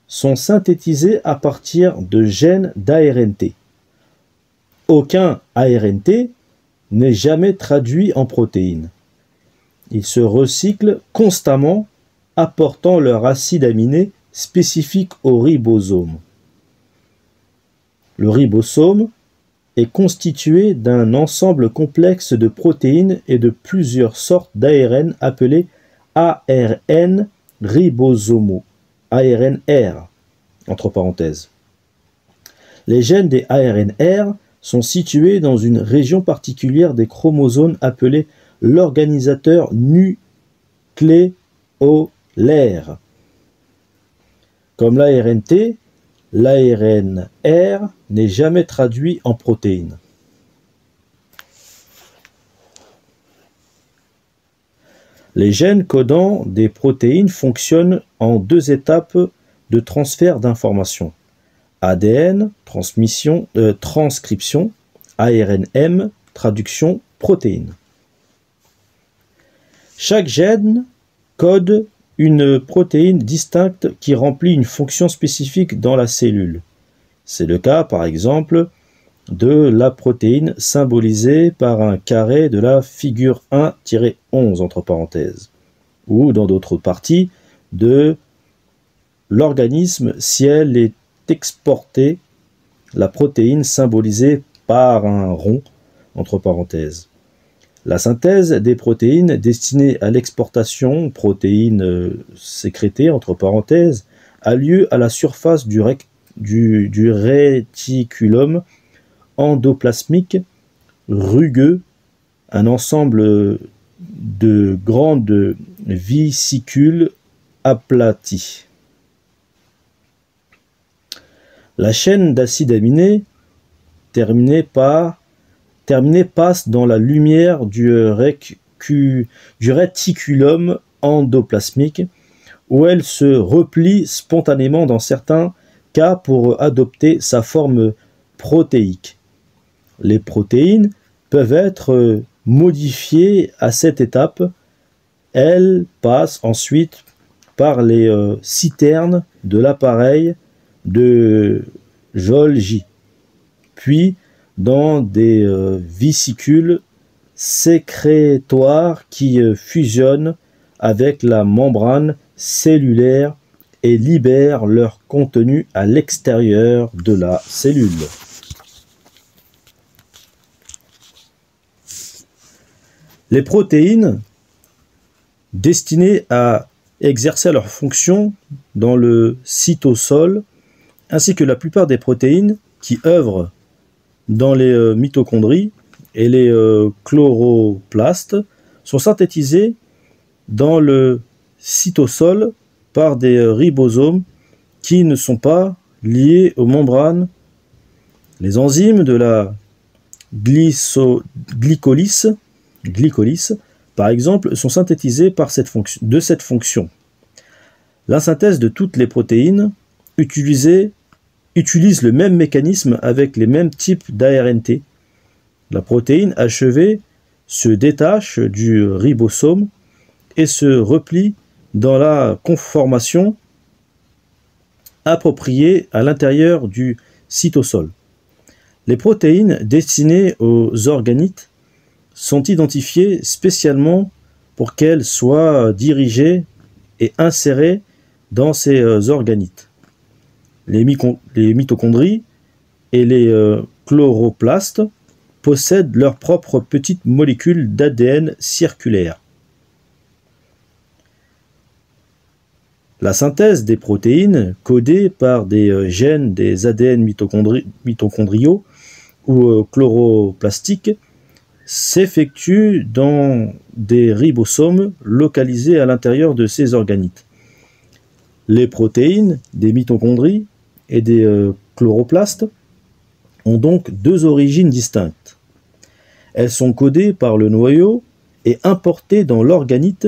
sont synthétisés à partir de gènes d'ARNT. Aucun ARNT n'est jamais traduit en protéines. Ils se recyclent constamment, apportant leur acide aminé spécifique au ribosome. Le ribosome est constitué d'un ensemble complexe de protéines et de plusieurs sortes d'ARN appelés ARN ribosomaux, ARNR, entre parenthèses. Les gènes des ARNR sont situés dans une région particulière des chromosomes appelée l'organisateur nucléolaire. Comme l'ARNT, l'ARNR n'est jamais traduit en protéines. Les gènes codant des protéines fonctionnent en deux étapes de transfert d'informations. ADN, transcription, ARN-M, traduction, protéines. Chaque gène code une protéine distincte qui remplit une fonction spécifique dans la cellule. C'est le cas, par exemple, de la protéine symbolisée par un carré de la figure 1-11 entre parenthèses, ou dans d'autres parties de l'organisme si elle est exportée, la protéine symbolisée par un rond entre parenthèses. La synthèse des protéines destinées à l'exportation, protéines sécrétées entre parenthèses, a lieu à la surface du réticulum endoplasmique rugueux, un ensemble de grandes vésicules aplaties. La chaîne d'acides aminés terminée passe dans la lumière du réticulum endoplasmique, où elle se replie spontanément dans certains cas pour adopter sa forme protéique. Les protéines peuvent être modifiées à cette étape. Elles passent ensuite par les citernes de l'appareil de Golgi, puis dans des vésicules sécrétoires qui fusionnent avec la membrane cellulaire et libèrent leur contenu à l'extérieur de la cellule. Les protéines destinées à exercer leur fonction dans le cytosol, ainsi que la plupart des protéines qui œuvrent dans les mitochondries et les chloroplastes, sont synthétisées dans le cytosol par des ribosomes qui ne sont pas liés aux membranes. Les enzymes de la glycolyse, par exemple, sont synthétisées par cette fonction. La synthèse de toutes les protéines utilise le même mécanisme avec les mêmes types d'ARNT. La protéine achevée se détache du ribosome et se replie dans la conformation appropriée à l'intérieur du cytosol. Les protéines destinées aux organites sont identifiées spécialement pour qu'elles soient dirigées et insérées dans ces organites. Les mitochondries et les chloroplastes possèdent leurs propres petites molécules d'ADN circulaires. La synthèse des protéines codées par des gènes des ADN mitochondriaux ou chloroplastiques s'effectue dans des ribosomes localisés à l'intérieur de ces organites. Les protéines des mitochondries et des chloroplastes ont donc deux origines distinctes. Elles sont codées par le noyau et importées dans l'organite,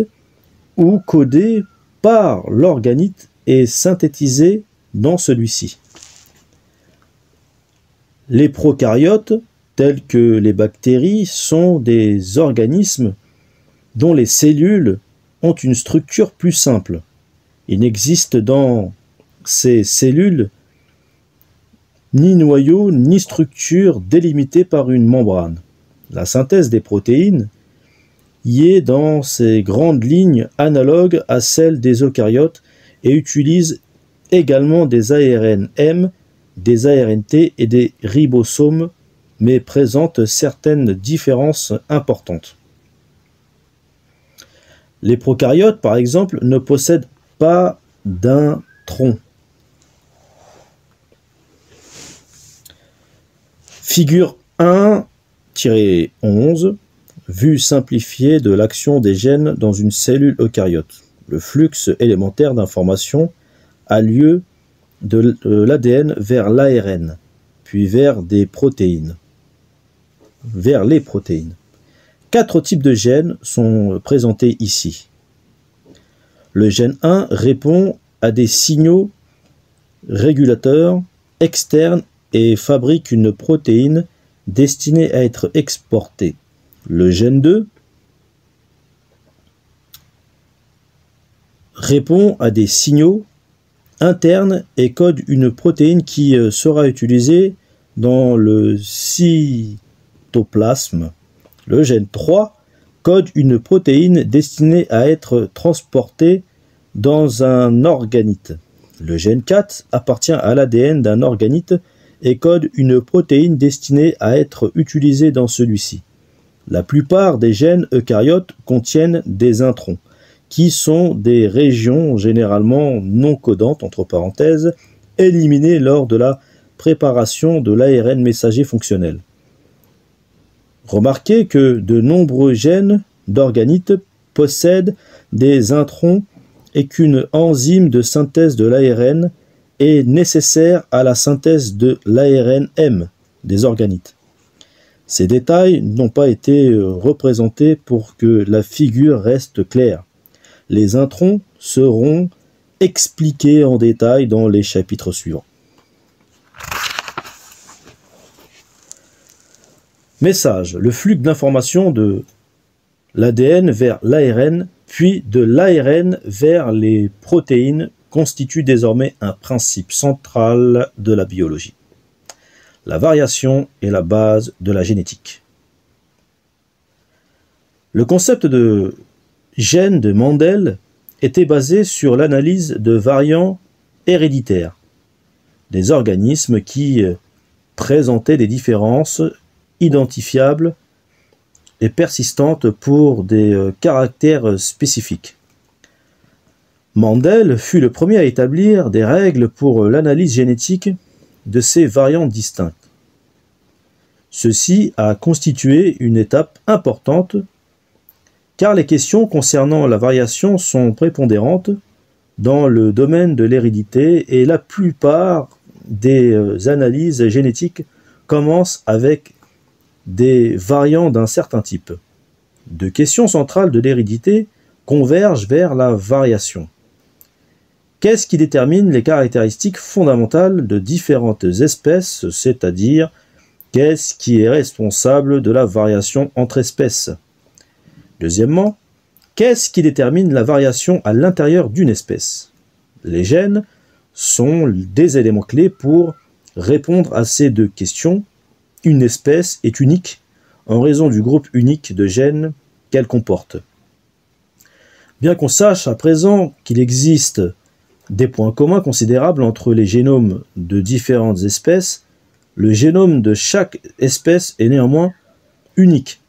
ou codées par l'organite et synthétisées dans celui-ci. Les prokaryotes, tels que les bactéries, sont des organismes dont les cellules ont une structure plus simple. Il n'existe dans ces cellules ni noyau ni structure délimitée par une membrane. La synthèse des protéines y est dans ses grandes lignes analogue à celle des eucaryotes et utilise également des ARN-M, des ARNT et des ribosomes, mais présente certaines différences importantes. Les prokaryotes, par exemple, ne possèdent pas d'intron. Figure 1-11, vue simplifiée de l'action des gènes dans une cellule eucaryote. Le flux élémentaire d'informations a lieu de l'ADN vers l'ARN, puis vers les protéines. 4 types de gènes sont présentés ici. Le gène 1 répond à des signaux régulateurs externes et fabrique une protéine destinée à être exportée. Le gène 2 répond à des signaux internes et code une protéine qui sera utilisée dans le cytoplasme. Le gène 3 code une protéine destinée à être transportée dans un organite. Le gène 4 appartient à l'ADN d'un organite et code une protéine destinée à être utilisée dans celui-ci. La plupart des gènes eucaryotes contiennent des introns, qui sont des régions généralement non codantes, entre parenthèses, éliminées lors de la préparation de l'ARN messager fonctionnel. Remarquez que de nombreux gènes d'organites possèdent des introns et qu'une enzyme de synthèse de l'ARN est nécessaire à la synthèse de l'ARN-M des organites. Ces détails n'ont pas été représentés pour que la figure reste claire. Les introns seront expliqués en détail dans les chapitres suivants. Message, le flux d'informations de l'ADN vers l'ARN, puis de l'ARN vers les protéines, constitue désormais un principe central de la biologie. La variation est la base de la génétique. Le concept de gène de Mendel était basé sur l'analyse de variants héréditaires, des organismes qui présentaient des différences identifiables et persistantes pour des caractères spécifiques. Mendel fut le premier à établir des règles pour l'analyse génétique de ces variantes distinctes. Ceci a constitué une étape importante car les questions concernant la variation sont prépondérantes dans le domaine de l'hérédité et la plupart des analyses génétiques commencent avec des variants d'un certain type. Deux questions centrales de l'hérédité convergent vers la variation. Qu'est-ce qui détermine les caractéristiques fondamentales de différentes espèces, c'est-à-dire qu'est-ce qui est responsable de la variation entre espèces? Deuxièmement, qu'est-ce qui détermine la variation à l'intérieur d'une espèce? Les gènes sont des éléments clés pour répondre à ces deux questions. Une espèce est unique en raison du groupe unique de gènes qu'elle comporte. Bien qu'on sache à présent qu'il existe des points communs considérables entre les génomes de différentes espèces, le génome de chaque espèce est néanmoins unique.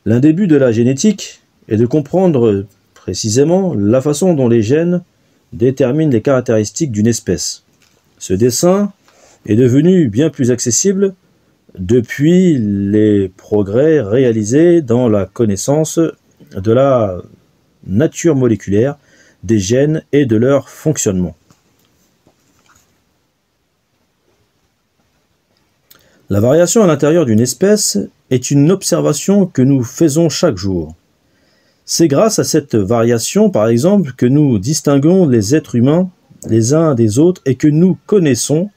L'un des buts de la génétique est de comprendre précisément la façon dont les gènes déterminent les caractéristiques d'une espèce. Ce dessin est devenu bien plus accessible depuis les progrès réalisés dans la connaissance de la nature moléculaire des gènes et de leur fonctionnement. La variation à l'intérieur d'une espèce est une observation que nous faisons chaque jour. C'est grâce à cette variation, par exemple, que nous distinguons les êtres humains les uns des autres et que nous reconnaissons,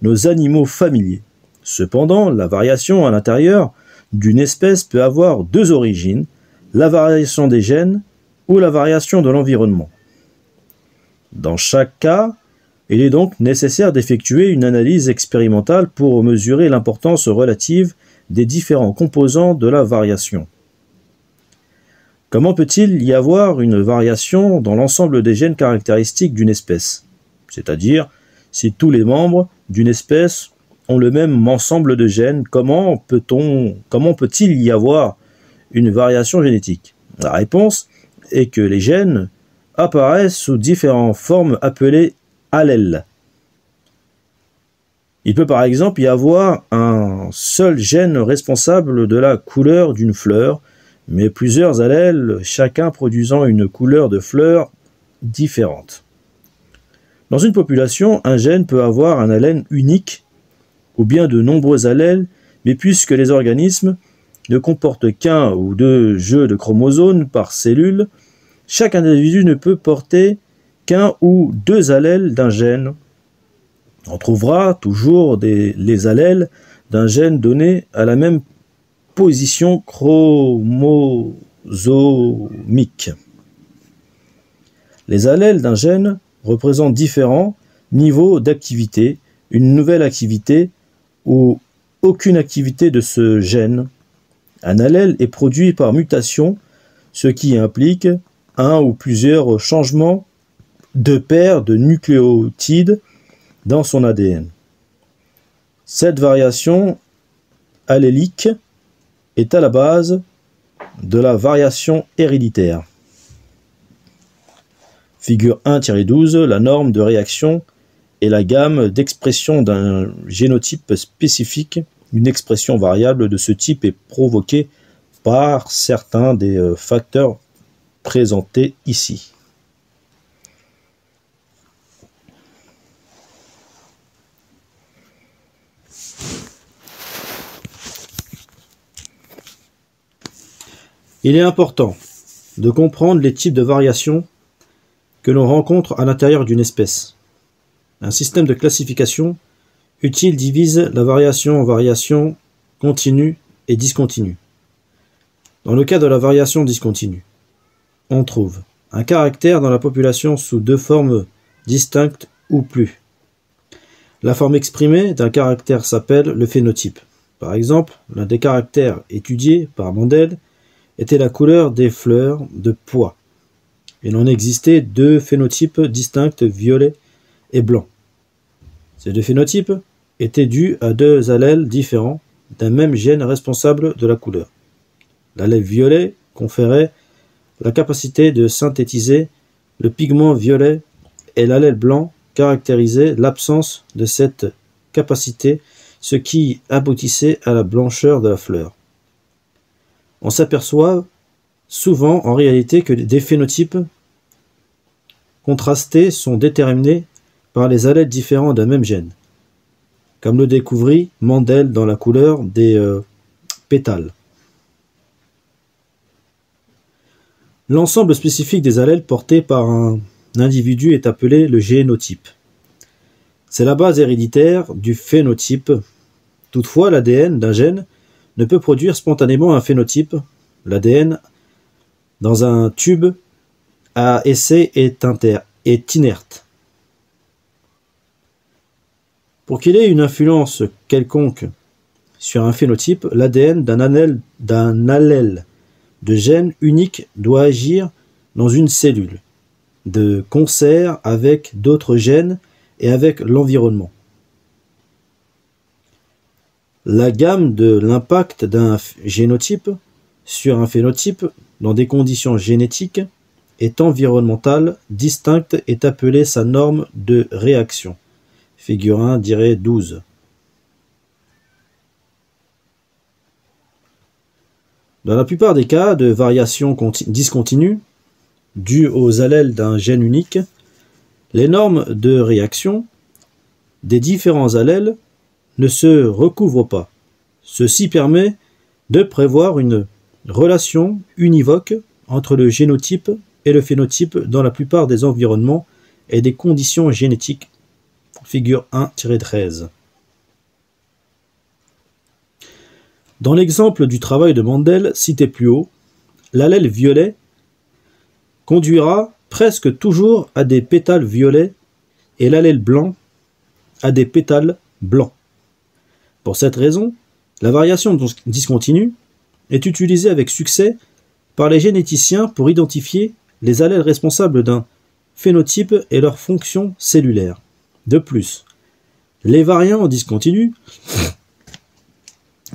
nos animaux familiers. Cependant, la variation à l'intérieur d'une espèce peut avoir deux origines, la variation des gènes ou la variation de l'environnement. Dans chaque cas, il est donc nécessaire d'effectuer une analyse expérimentale pour mesurer l'importance relative des différents composants de la variation. Comment peut-il y avoir une variation dans l'ensemble des gènes caractéristiques d'une espèce? C'est-à-dire, si tous les membres d'une espèce ont le même ensemble de gènes, comment peut-il y avoir une variation génétique? La réponse est que les gènes apparaissent sous différentes formes appelées allèles. Il peut par exemple y avoir un seul gène responsable de la couleur d'une fleur, mais plusieurs allèles, chacun produisant une couleur de fleur différente. Dans une population, un gène peut avoir un allèle unique, ou bien de nombreux allèles, mais puisque les organismes ne comportent qu'un ou deux jeux de chromosomes par cellule, chaque individu ne peut porter qu'un ou deux allèles d'un gène. On trouvera toujours les allèles d'un gène donné à la même position chromosomique. Les allèles d'un gène représentent différents niveau d'activité, une nouvelle activité ou aucune activité de ce gène. Un allèle est produit par mutation, ce qui implique un ou plusieurs changements de paires de nucléotides dans son ADN. Cette variation allélique est à la base de la variation héréditaire. Figure 1-12, la norme de réaction est la gamme d'expression d'un génotype spécifique. Une expression variable de ce type est provoquée par certains des facteurs présentés ici. Il est important de comprendre les types de variations que l'on rencontre à l'intérieur d'une espèce. Un système de classification utile divise la variation en variations continues et discontinues. Dans le cas de la variation discontinue, on trouve un caractère dans la population sous deux formes distinctes ou plus. La forme exprimée d'un caractère s'appelle le phénotype. Par exemple, l'un des caractères étudiés par Mendel était la couleur des fleurs de pois. Il en existait deux phénotypes distincts, violet et blanc. Ces deux phénotypes étaient dus à deux allèles différents d'un même gène responsable de la couleur. L'allèle violet conférait la capacité de synthétiser le pigment violet et l'allèle blanc caractérisait l'absence de cette capacité, ce qui aboutissait à la blancheur de la fleur. On s'aperçoit souvent en réalité que des phénotypes contrastés sont déterminés par les allèles différents d'un même gène, comme le découvrit Mendel dans la couleur des pétales. L'ensemble spécifique des allèles portés par un individu est appelé le génotype. C'est la base héréditaire du phénotype. Toutefois, l'ADN d'un gène ne peut produire spontanément un phénotype. L'ADN dans un tube à essai est inerte. Pour qu'il ait une influence quelconque sur un phénotype, l'ADN d'un allèle de gène unique doit agir dans une cellule, de concert avec d'autres gènes et avec l'environnement. La gamme de l'impact d'un génotype sur un phénotype dans des conditions génétiques et environnementales distinctes est appelée sa norme de réaction. Figure 1-12. Dans la plupart des cas de variation discontinue, dues aux allèles d'un gène unique, les normes de réaction des différents allèles ne se recouvrent pas. Ceci permet de prévoir une relation univoque entre le génotype et le phénotype dans la plupart des environnements et des conditions génétiques. Figure 1-13. Dans l'exemple du travail de Mendel cité plus haut, l'allèle violet conduira presque toujours à des pétales violets et l'allèle blanc à des pétales blancs. Pour cette raison, la variation discontinue est utilisée avec succès par les généticiens pour identifier les allèles responsables d'un phénotype et leurs fonctions cellulaires. De plus, les variants discontinus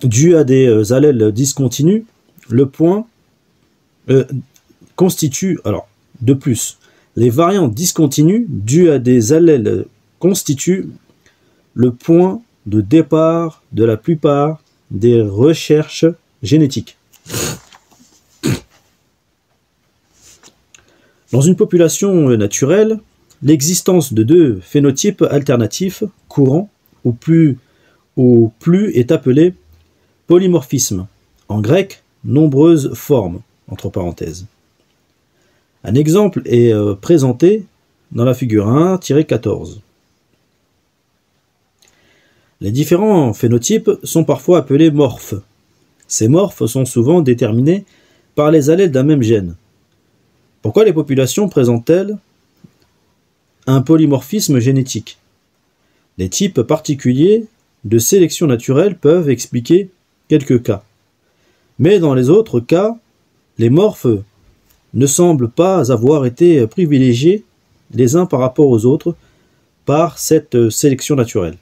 dus à des allèles discontinus, les variants discontinus dus à des allèles constituent le point de départ de la plupart des recherches génétiques. Dans une population naturelle, l'existence de deux phénotypes alternatifs courants ou plus est appelée polymorphisme. En grec, nombreuses formes, entre parenthèses. Un exemple est présenté dans la figure 1-14. Les différents phénotypes sont parfois appelés morphes. Ces morphes sont souvent déterminés par les allèles d'un même gène. Pourquoi les populations présentent-elles un polymorphisme génétique? Les types particuliers de sélection naturelle peuvent expliquer quelques cas. Mais dans les autres cas, les morphes ne semblent pas avoir été privilégiés les uns par rapport aux autres par cette sélection naturelle.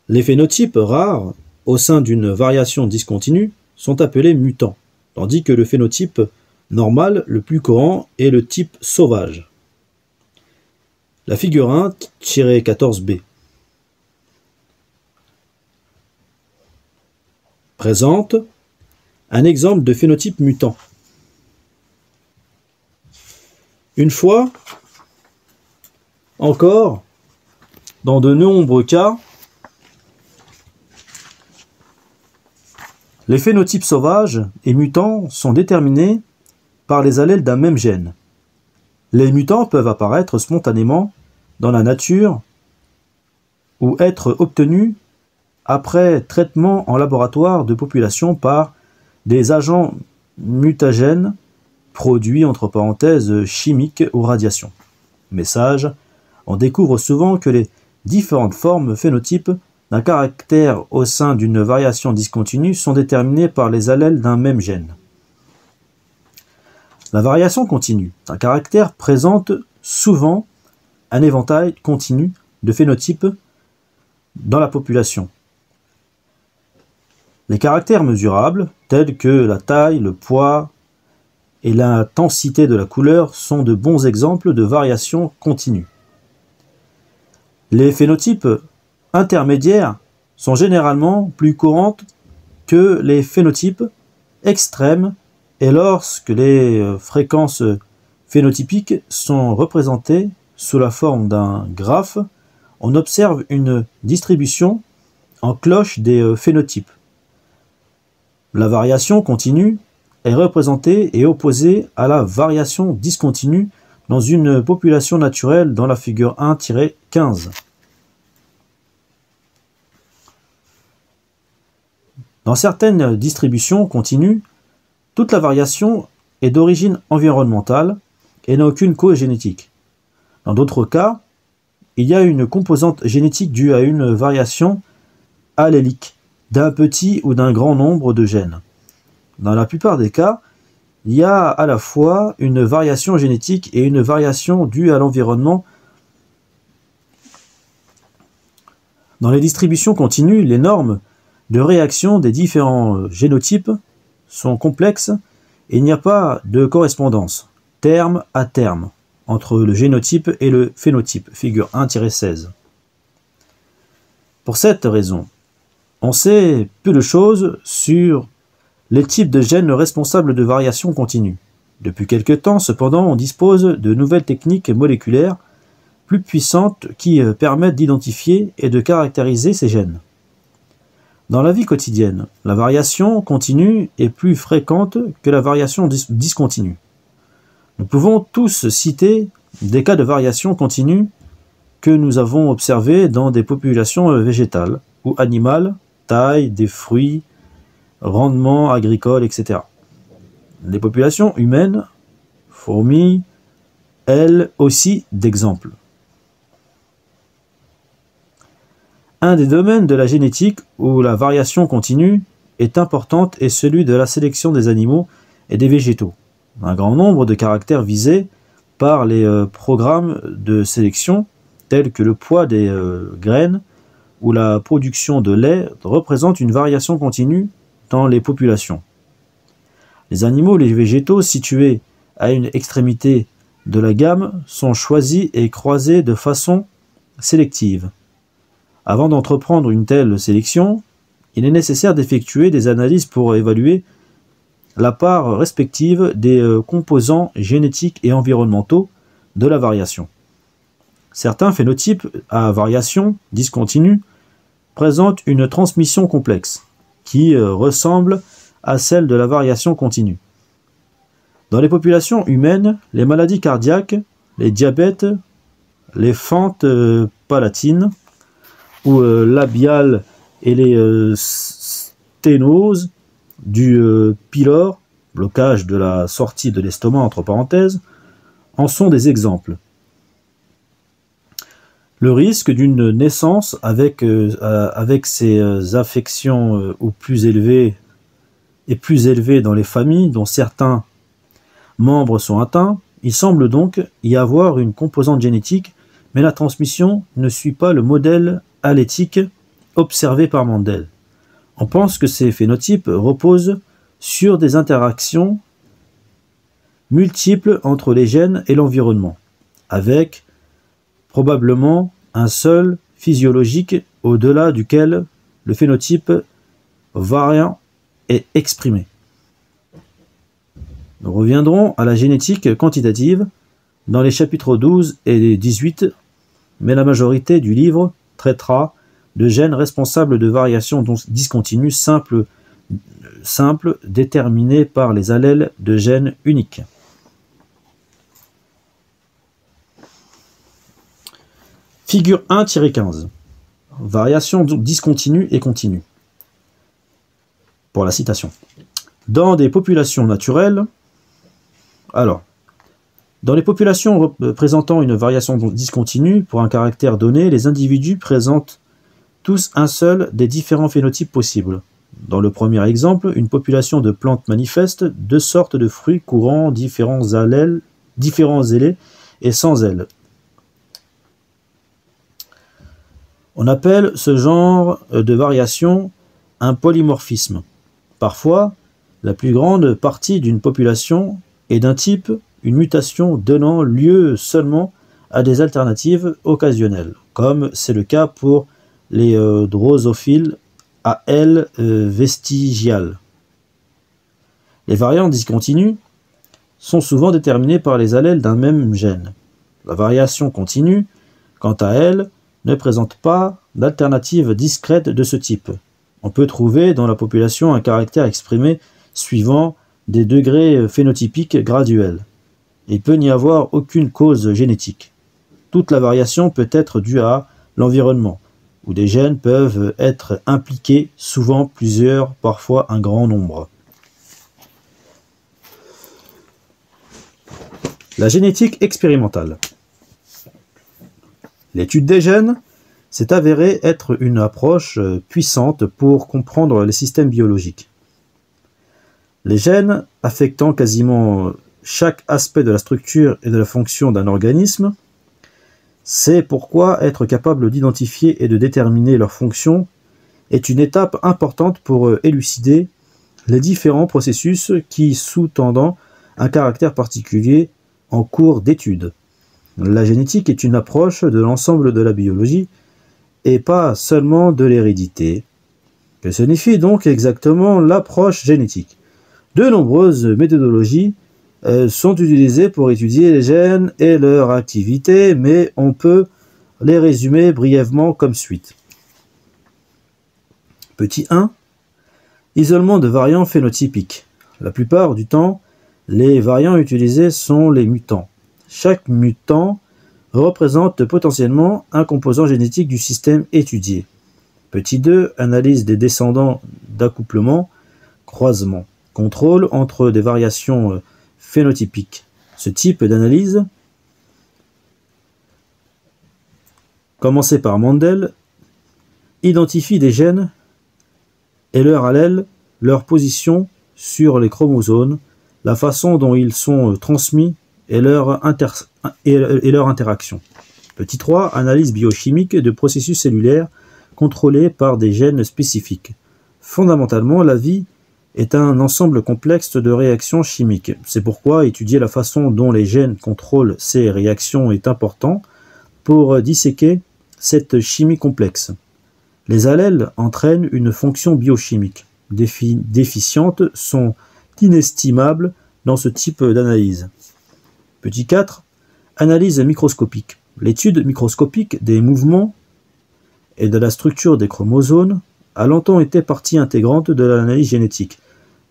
Les phénotypes rares au sein d'une variation discontinue sont appelés mutants, tandis que le phénotype normal le plus courant est le type sauvage. La figure 1-14b présente un exemple de phénotype mutant. Une fois encore, dans de nombreux cas, les phénotypes sauvages et mutants sont déterminés par les allèles d'un même gène. Les mutants peuvent apparaître spontanément dans la nature ou être obtenus après traitement en laboratoire de population par des agents mutagènes produits entre parenthèses chimiques ou radiation. Message, on découvre souvent que les différentes formes phénotypes d'un caractère au sein d'une variation discontinue sont déterminées par les allèles d'un même gène. La variation continue d'un caractère présente souvent un éventail continu de phénotypes dans la population. Les caractères mesurables, tels que la taille, le poids et l'intensité de la couleur, sont de bons exemples de variation continue. Les phénotypes intermédiaires sont généralement plus courantes que les phénotypes extrêmes, et lorsque les fréquences phénotypiques sont représentées sous la forme d'un graphe, on observe une distribution en cloche des phénotypes. La variation continue est représentée et opposée à la variation discontinue dans une population naturelle dans la figure 1-15. Dans certaines distributions continues, toute la variation est d'origine environnementale et n'a aucune cause génétique. Dans d'autres cas, il y a une composante génétique due à une variation allélique d'un petit ou d'un grand nombre de gènes. Dans la plupart des cas, il y a à la fois une variation génétique et une variation due à l'environnement. Dans les distributions continues, les normes de réaction des différents génotypes sont complexes et il n'y a pas de correspondance, terme à terme, entre le génotype et le phénotype, figure 1-16. Pour cette raison, on sait peu de choses sur les types de gènes responsables de variations continues. Depuis quelque temps, cependant, on dispose de nouvelles techniques moléculaires plus puissantes qui permettent d'identifier et de caractériser ces gènes. Dans la vie quotidienne, la variation continue est plus fréquente que la variation discontinue. Nous pouvons tous citer des cas de variation continue que nous avons observés dans des populations végétales ou animales, taille des fruits, rendement agricole, etc. Les populations humaines, fourmis, elles aussi d'exemples. Un des domaines de la génétique où la variation continue est importante est celui de la sélection des animaux et des végétaux. Un grand nombre de caractères visés par les programmes de sélection, tels que le poids des graines ou la production de lait, représentent une variation continue dans les populations. Les animaux et les végétaux situés à une extrémité de la gamme sont choisis et croisés de façon sélective. Avant d'entreprendre une telle sélection, il est nécessaire d'effectuer des analyses pour évaluer la part respective des composants génétiques et environnementaux de la variation. Certains phénotypes à variation discontinue présentent une transmission complexe qui ressemble à celle de la variation continue. Dans les populations humaines, les maladies cardiaques, les diabètes, les fentes palatines ou labiales et les sténoses du pylore, blocage de la sortie de l'estomac entre parenthèses, en sont des exemples. Le risque d'une naissance avec ces affections ou plus élevées dans les familles dont certains membres sont atteints, il semble donc y avoir une composante génétique, mais la transmission ne suit pas le modèle alétique observé par Mendel. On pense que ces phénotypes reposent sur des interactions multiples entre les gènes et l'environnement, avec probablement un seul physiologique au-delà duquel le phénotype variant est exprimé. Nous reviendrons à la génétique quantitative dans les chapitres 12 et 18, mais la majorité du livre traitera de gènes responsables de variations discontinues simples déterminées par les allèles de gènes uniques. Figure 1-15. Variations discontinues et continues. Pour la citation. Dans des populations naturelles, dans les populations présentant une variation discontinue pour un caractère donné, les individus présentent tous un seul des différents phénotypes possibles. Dans le premier exemple, une population de plantes manifeste deux sortes de fruits courant différents ailés et sans ailes. On appelle ce genre de variation un polymorphisme. Parfois, la plus grande partie d'une population est d'un type, une mutation donnant lieu seulement à des alternatives occasionnelles, comme c'est le cas pour les drosophiles à ailes vestigiales. Les variantes discontinues sont souvent déterminées par les allèles d'un même gène. La variation continue, quant à elle, ne présente pas d'alternative discrète de ce type. On peut trouver dans la population un caractère exprimé suivant des degrés phénotypiques graduels. Il peut n'y avoir aucune cause génétique. Toute la variation peut être due à l'environnement, où des gènes peuvent être impliqués, souvent plusieurs, parfois un grand nombre. La génétique expérimentale. L'étude des gènes s'est avérée être une approche puissante pour comprendre les systèmes biologiques. Les gènes, affectant quasiment chaque aspect de la structure et de la fonction d'un organisme, c'est pourquoi être capable d'identifier et de déterminer leurs fonctions est une étape importante pour élucider les différents processus qui sous-tendant un caractère particulier en cours d'étude. La génétique est une approche de l'ensemble de la biologie et pas seulement de l'hérédité. Que signifie donc exactement l'approche génétique? De nombreuses méthodologies sont utilisées pour étudier les gènes et leur activité, mais on peut les résumer brièvement comme suit. Petit 1. Isolement de variants phénotypiques. La plupart du temps, les variants utilisés sont les mutants. Chaque mutant représente potentiellement un composant génétique du système étudié. Petit 2. Analyse des descendants d'accouplement, croisement. Contrôle entre des variations phénotypiques. Ce type d'analyse, commencé par Mendel, identifie des gènes et leurs allèles, leur position sur les chromosomes, la façon dont ils sont transmis et leur interaction. Petit 3. Analyse biochimique de processus cellulaires contrôlés par des gènes spécifiques. Fondamentalement, la vie est un ensemble complexe de réactions chimiques. C'est pourquoi étudier la façon dont les gènes contrôlent ces réactions est important pour disséquer cette chimie complexe. Les allèles entraînent une fonction biochimique. Déficientes sont inestimables dans ce type d'analyse. Petit 4. Analyse microscopique. L'étude microscopique des mouvements et de la structure des chromosomes a longtemps été partie intégrante de l'analyse génétique.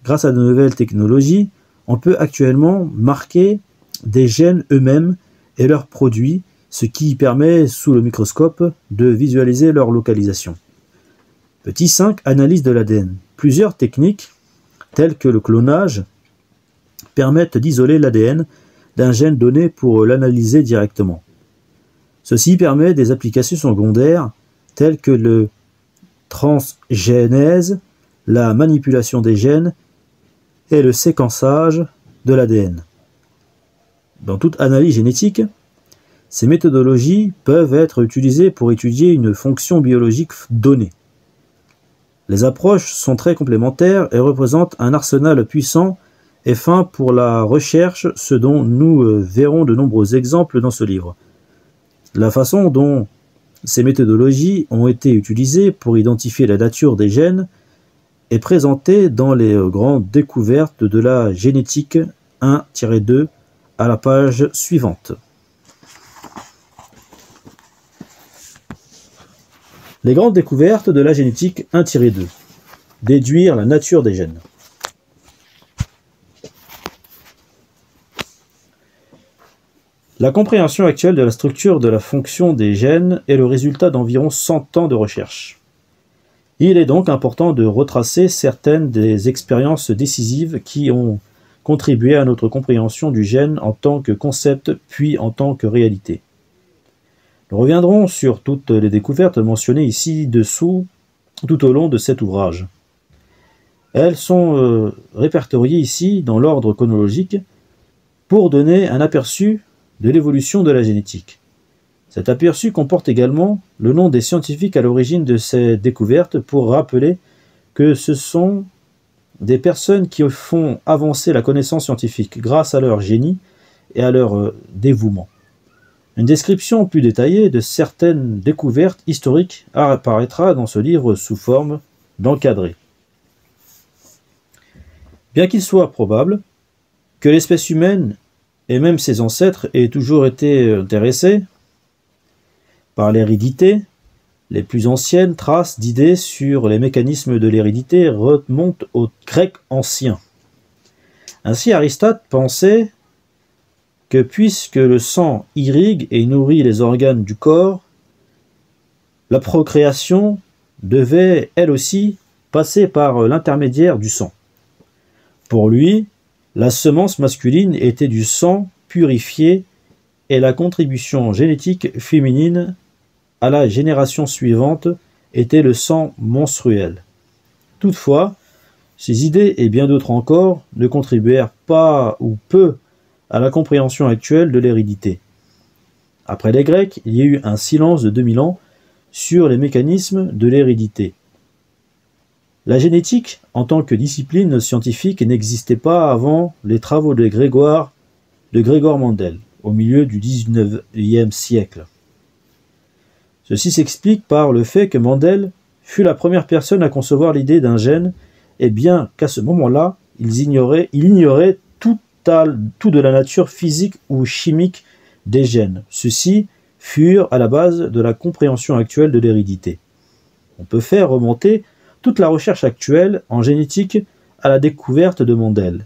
Grâce à de nouvelles technologies, on peut actuellement marquer des gènes eux-mêmes et leurs produits, ce qui permet, sous le microscope, de visualiser leur localisation. Petit 5. Analyse de l'ADN. Plusieurs techniques, telles que le clonage, permettent d'isoler l'ADN d'un gène donné pour l'analyser directement. Ceci permet des applications secondaires telles que le transgénèse, la manipulation des gènes et le séquençage de l'ADN. Dans toute analyse génétique, ces méthodologies peuvent être utilisées pour étudier une fonction biologique donnée. Les approches sont très complémentaires et représentent un arsenal puissant et fin pour la recherche, ce dont nous verrons de nombreux exemples dans ce livre. La façon dont ces méthodologies ont été utilisées pour identifier la nature des gènes est présentée dans les grandes découvertes de la génétique 1-2 à la page suivante. Les grandes découvertes de la génétique 1-2. Déduire la nature des gènes. La compréhension actuelle de la structure de la fonction des gènes est le résultat d'environ 100 ans de recherche. Il est donc important de retracer certaines des expériences décisives qui ont contribué à notre compréhension du gène en tant que concept puis en tant que réalité. Nous reviendrons sur toutes les découvertes mentionnées ici-dessous tout au long de cet ouvrage. Elles sont répertoriées ici dans l'ordre chronologique pour donner un aperçu de l'évolution de la génétique. Cet aperçu comporte également le nom des scientifiques à l'origine de ces découvertes pour rappeler que ce sont des personnes qui font avancer la connaissance scientifique grâce à leur génie et à leur dévouement. Une description plus détaillée de certaines découvertes historiques apparaîtra dans ce livre sous forme d'encadré. Bien qu'il soit probable que l'espèce humaine et même ses ancêtres aient toujours été intéressés par l'hérédité, les plus anciennes traces d'idées sur les mécanismes de l'hérédité remontent aux Grecs anciens. Ainsi, Aristote pensait que puisque le sang irrigue et nourrit les organes du corps, la procréation devait, elle aussi, passer par l'intermédiaire du sang. Pour lui, la semence masculine était du sang purifié et la contribution génétique féminine à la génération suivante était le sang menstruel. Toutefois, ces idées et bien d'autres encore ne contribuèrent pas ou peu à la compréhension actuelle de l'hérédité. Après les Grecs, il y a eu un silence de 2000 ans sur les mécanismes de l'hérédité. La génétique, en tant que discipline scientifique, n'existait pas avant les travaux de Gregor Mendel, au milieu du XIXe siècle. Ceci s'explique par le fait que Mendel fut la première personne à concevoir l'idée d'un gène, et bien qu'à ce moment-là, il ignorait tout de la nature physique ou chimique des gènes. Ceux-ci furent à la base de la compréhension actuelle de l'hérédité. On peut faire remonter toute la recherche actuelle en génétique à la découverte de Mendel.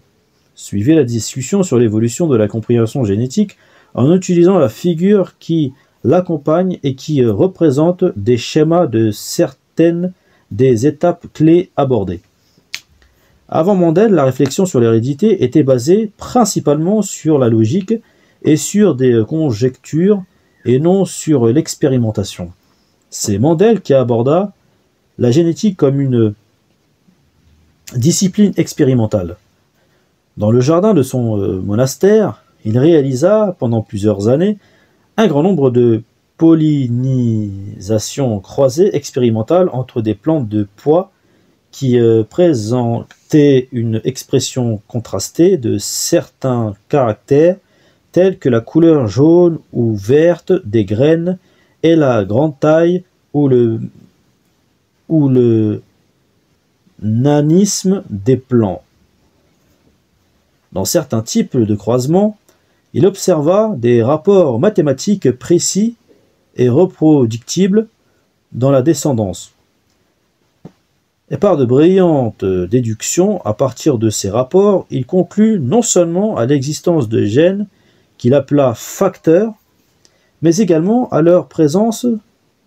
Suivez la discussion sur l'évolution de la compréhension génétique en utilisant la figure qui l'accompagne et qui représente des schémas de certaines des étapes clés abordées. Avant Mendel, la réflexion sur l'hérédité était basée principalement sur la logique et sur des conjectures et non sur l'expérimentation. C'est Mendel qui aborda la génétique comme une discipline expérimentale. Dans le jardin de son monastère, il réalisa pendant plusieurs années un grand nombre de pollinisations croisées expérimentales entre des plantes de pois qui présentaient une expression contrastée de certains caractères tels que la couleur jaune ou verte des graines et la grande taille ou le nanisme des plants. Dans certains types de croisements, il observa des rapports mathématiques précis et reproductibles dans la descendance. Et par de brillantes déductions, à partir de ces rapports, il conclut non seulement à l'existence de gènes qu'il appela facteurs, mais également à leur présence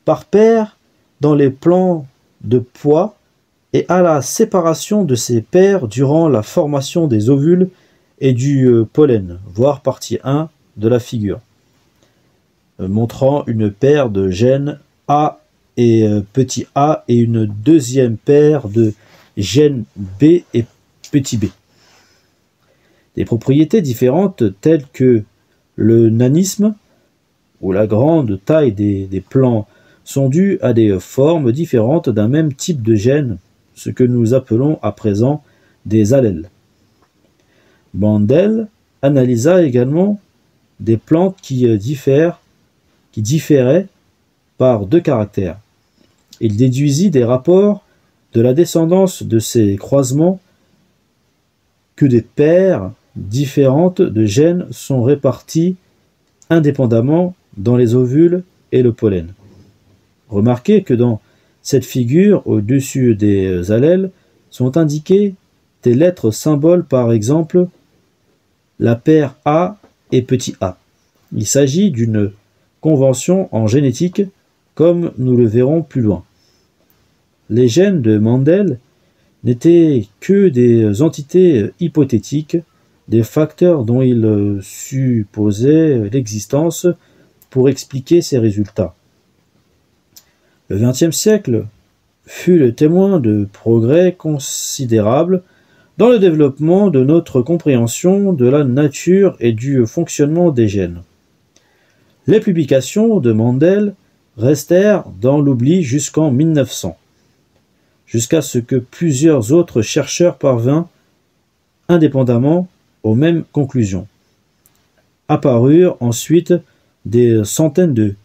par paires dans les plants de pois et à la séparation de ces paires durant la formation des ovules et du pollen, voir partie 1 de la figure. montrant une paire de gènes A et petit a et une deuxième paire de gènes B et petit b. Des propriétés différentes telles que le nanisme ou la grande taille des plants sont dues à des formes différentes d'un même type de gène, ce que nous appelons à présent des allèles. Mendel analysa également des plantes qui différaient par deux caractères. Il déduisit des rapports de la descendance de ces croisements que des paires différentes de gènes sont réparties indépendamment dans les ovules et le pollen. Remarquez que dans cette figure, au-dessus des allèles, sont indiquées des lettres symboles, par exemple la paire A et petit a. Il s'agit d'une convention en génétique, comme nous le verrons plus loin. Les gènes de Mendel n'étaient que des entités hypothétiques, des facteurs dont il supposait l'existence pour expliquer ces résultats. Le XXe siècle fut le témoin de progrès considérables dans le développement de notre compréhension de la nature et du fonctionnement des gènes. Les publications de Mendel restèrent dans l'oubli jusqu'en 1900, jusqu'à ce que plusieurs autres chercheurs parvinrent indépendamment aux mêmes conclusions. Apparurent ensuite des centaines de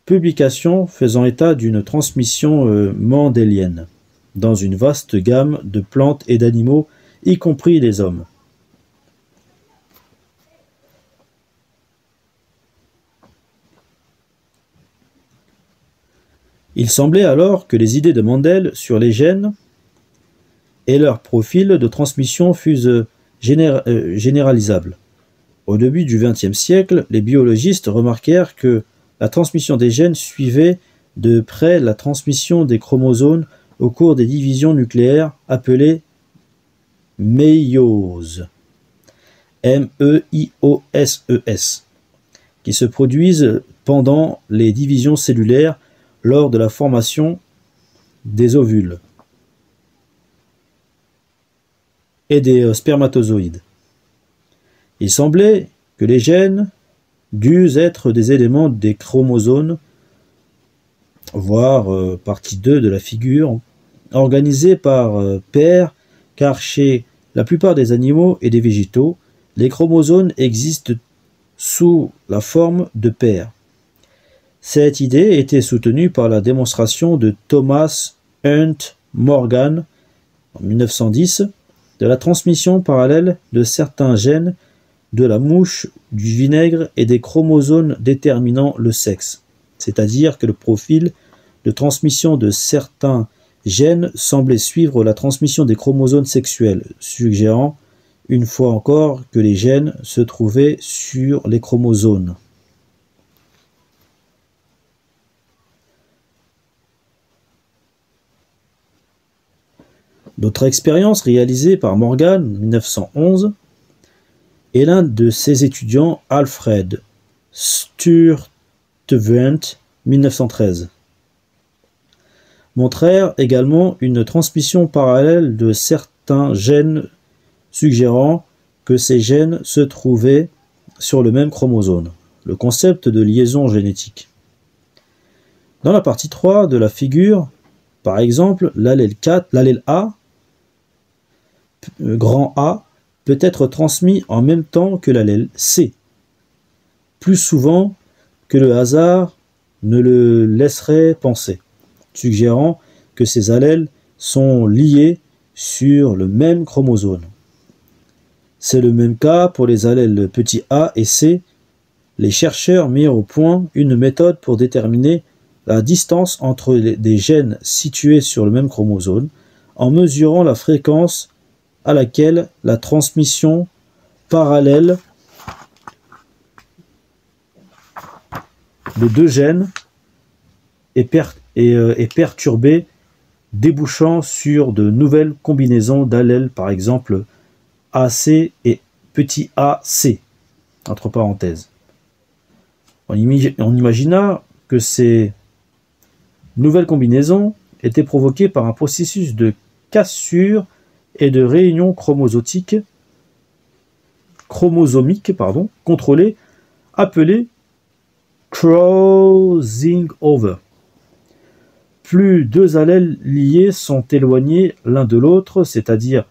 publications faisant état d'une transmission mendélienne dans une vaste gamme de plantes et d'animaux, y compris les hommes. Il semblait alors que les idées de Mendel sur les gènes et leur profil de transmission fussent généralisables. Au début du XXe siècle, les biologistes remarquèrent que la transmission des gènes suivait de près la transmission des chromosomes au cours des divisions nucléaires appelées méioses, M-E-I-O-S-E-S, qui se produisent pendant les divisions cellulaires lors de la formation des ovules et des spermatozoïdes. Il semblait que les gènes dussent être des éléments des chromosomes, voire partie 2 de la figure, organisés par paires, car chez la plupart des animaux et des végétaux, les chromosomes existent sous la forme de paires. Cette idée était soutenue par la démonstration de Thomas Hunt Morgan en 1910 de la transmission parallèle de certains gènes de la mouche, du vinaigre et des chromosomes déterminant le sexe, c'est-à-dire que le profil de transmission de certains gènes semblait suivre la transmission des chromosomes sexuels, suggérant une fois encore que les gènes se trouvaient sur les chromosomes. D'autres expériences réalisées par Morgan en 1911 et l'un de ses étudiants, Alfred Sturtevant, 1913, montrèrent également une transmission parallèle de certains gènes, suggérant que ces gènes se trouvaient sur le même chromosome, le concept de liaison génétique. Dans la partie 3 de la figure, par exemple, l'allèle A, grand A, peut être transmis en même temps que l'allèle C, plus souvent que le hasard ne le laisserait penser, suggérant que ces allèles sont liés sur le même chromosome. C'est le même cas pour les allèles petit a et c. Les chercheurs mirent au point une méthode pour déterminer la distance entre des gènes situés sur le même chromosome en mesurant la fréquence à laquelle la transmission parallèle de deux gènes est perturbée, débouchant sur de nouvelles combinaisons d'allèles, par exemple AC et petit ac, entre parenthèses. On imagina que ces nouvelles combinaisons étaient provoquées par un processus de cassure et de réunion chromosomique contrôlé, appelé crossing over. Plus deux allèles liés sont éloignés l'un de l'autre, c'est-à-dire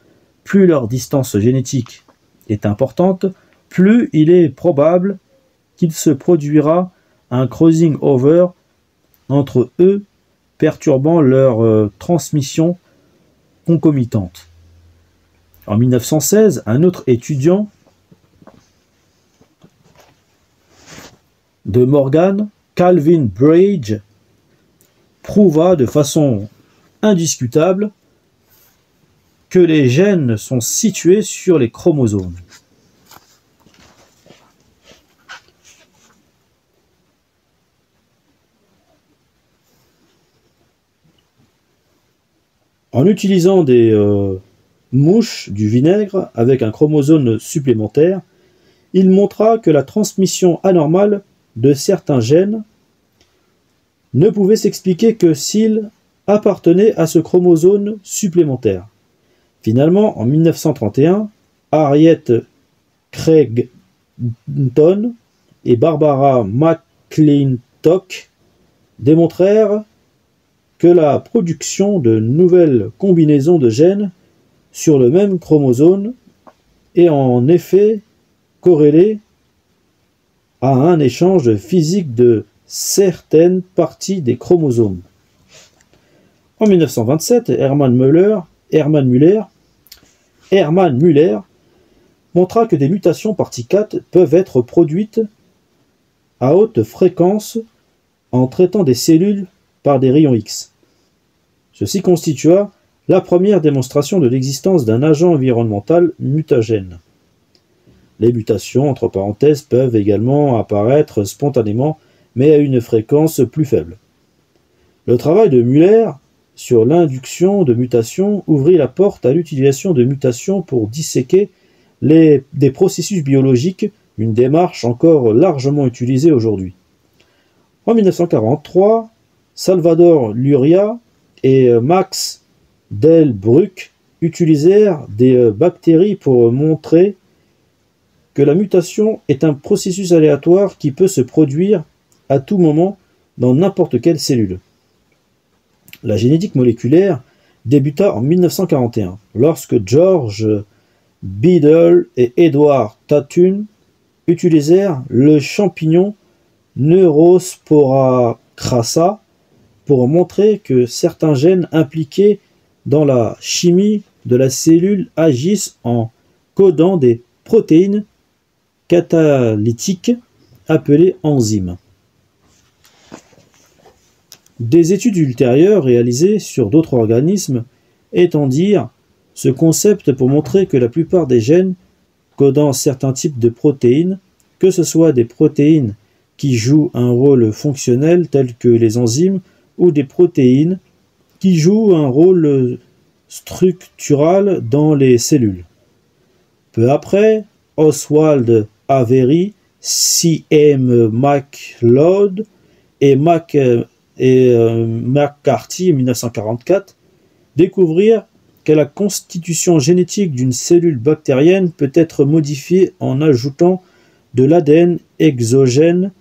plus leur distance génétique est importante, plus il est probable qu'il se produira un crossing over entre eux, perturbant leur transmission concomitante. En 1916, un autre étudiant de Morgan, Calvin Brage, prouva de façon indiscutable que les gènes sont situés sur les chromosomes. En utilisant des mouches du vinaigre avec un chromosome supplémentaire, il montra que la transmission anormale de certains gènes ne pouvait s'expliquer que s'ils appartenaient à ce chromosome supplémentaire. Finalement, en 1931, Harriet Craigton et Barbara McClintock démontrèrent que la production de nouvelles combinaisons de gènes sur le même chromosome est en effet corrélée à un échange physique de certaines parties des chromosomes. En 1927, Hermann Müller montra que des mutations par T4 peuvent être produites à haute fréquence en traitant des cellules par des rayons X. Ceci constitua la première démonstration de l'existence d'un agent environnemental mutagène. Les mutations, entre parenthèses, peuvent également apparaître spontanément, mais à une fréquence plus faible. Le travail de Müller sur l'induction de mutations ouvrit la porte à l'utilisation de mutations pour disséquer des processus biologiques, une démarche encore largement utilisée aujourd'hui. En 1943, Salvador Luria et Max Delbrück utilisèrent des bactéries pour montrer que la mutation est un processus aléatoire qui peut se produire à tout moment dans n'importe quelle cellule. La génétique moléculaire débuta en 1941, lorsque George Biddle et Edward Tatun utilisèrent le champignon Neurospora crassa pour montrer que certains gènes impliqués dans la chimie de la cellule agissent en codant des protéines catalytiques appelées enzymes. Des études ultérieures réalisées sur d'autres organismes étendirent ce concept pour montrer que la plupart des gènes codant certains types de protéines, que ce soit des protéines qui jouent un rôle fonctionnel tel que les enzymes ou des protéines qui jouent un rôle structural dans les cellules. Peu après, Oswald Avery, C.M. MacLeod et McCarthy en 1944 découvrirent que la constitution génétique d'une cellule bactérienne peut être modifiée en ajoutant de l'ADN exogène,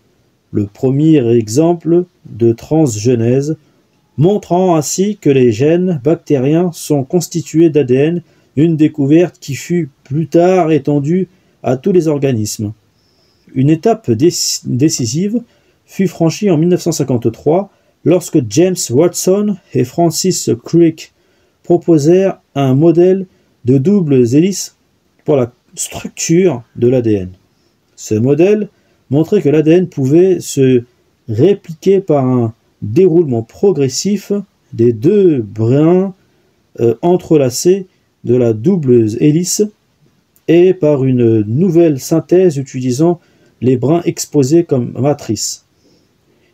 le premier exemple de transgenèse, montrant ainsi que les gènes bactériens sont constitués d'ADN, une découverte qui fut plus tard étendue à tous les organismes. Une étape décisive fut franchie en 1953 lorsque James Watson et Francis Crick proposèrent un modèle de doubles hélices pour la structure de l'ADN. Ce modèle montrait que l'ADN pouvait se répliquer par un déroulement progressif des deux brins entrelacés de la double hélice et par une nouvelle synthèse utilisant les brins exposés comme matrice.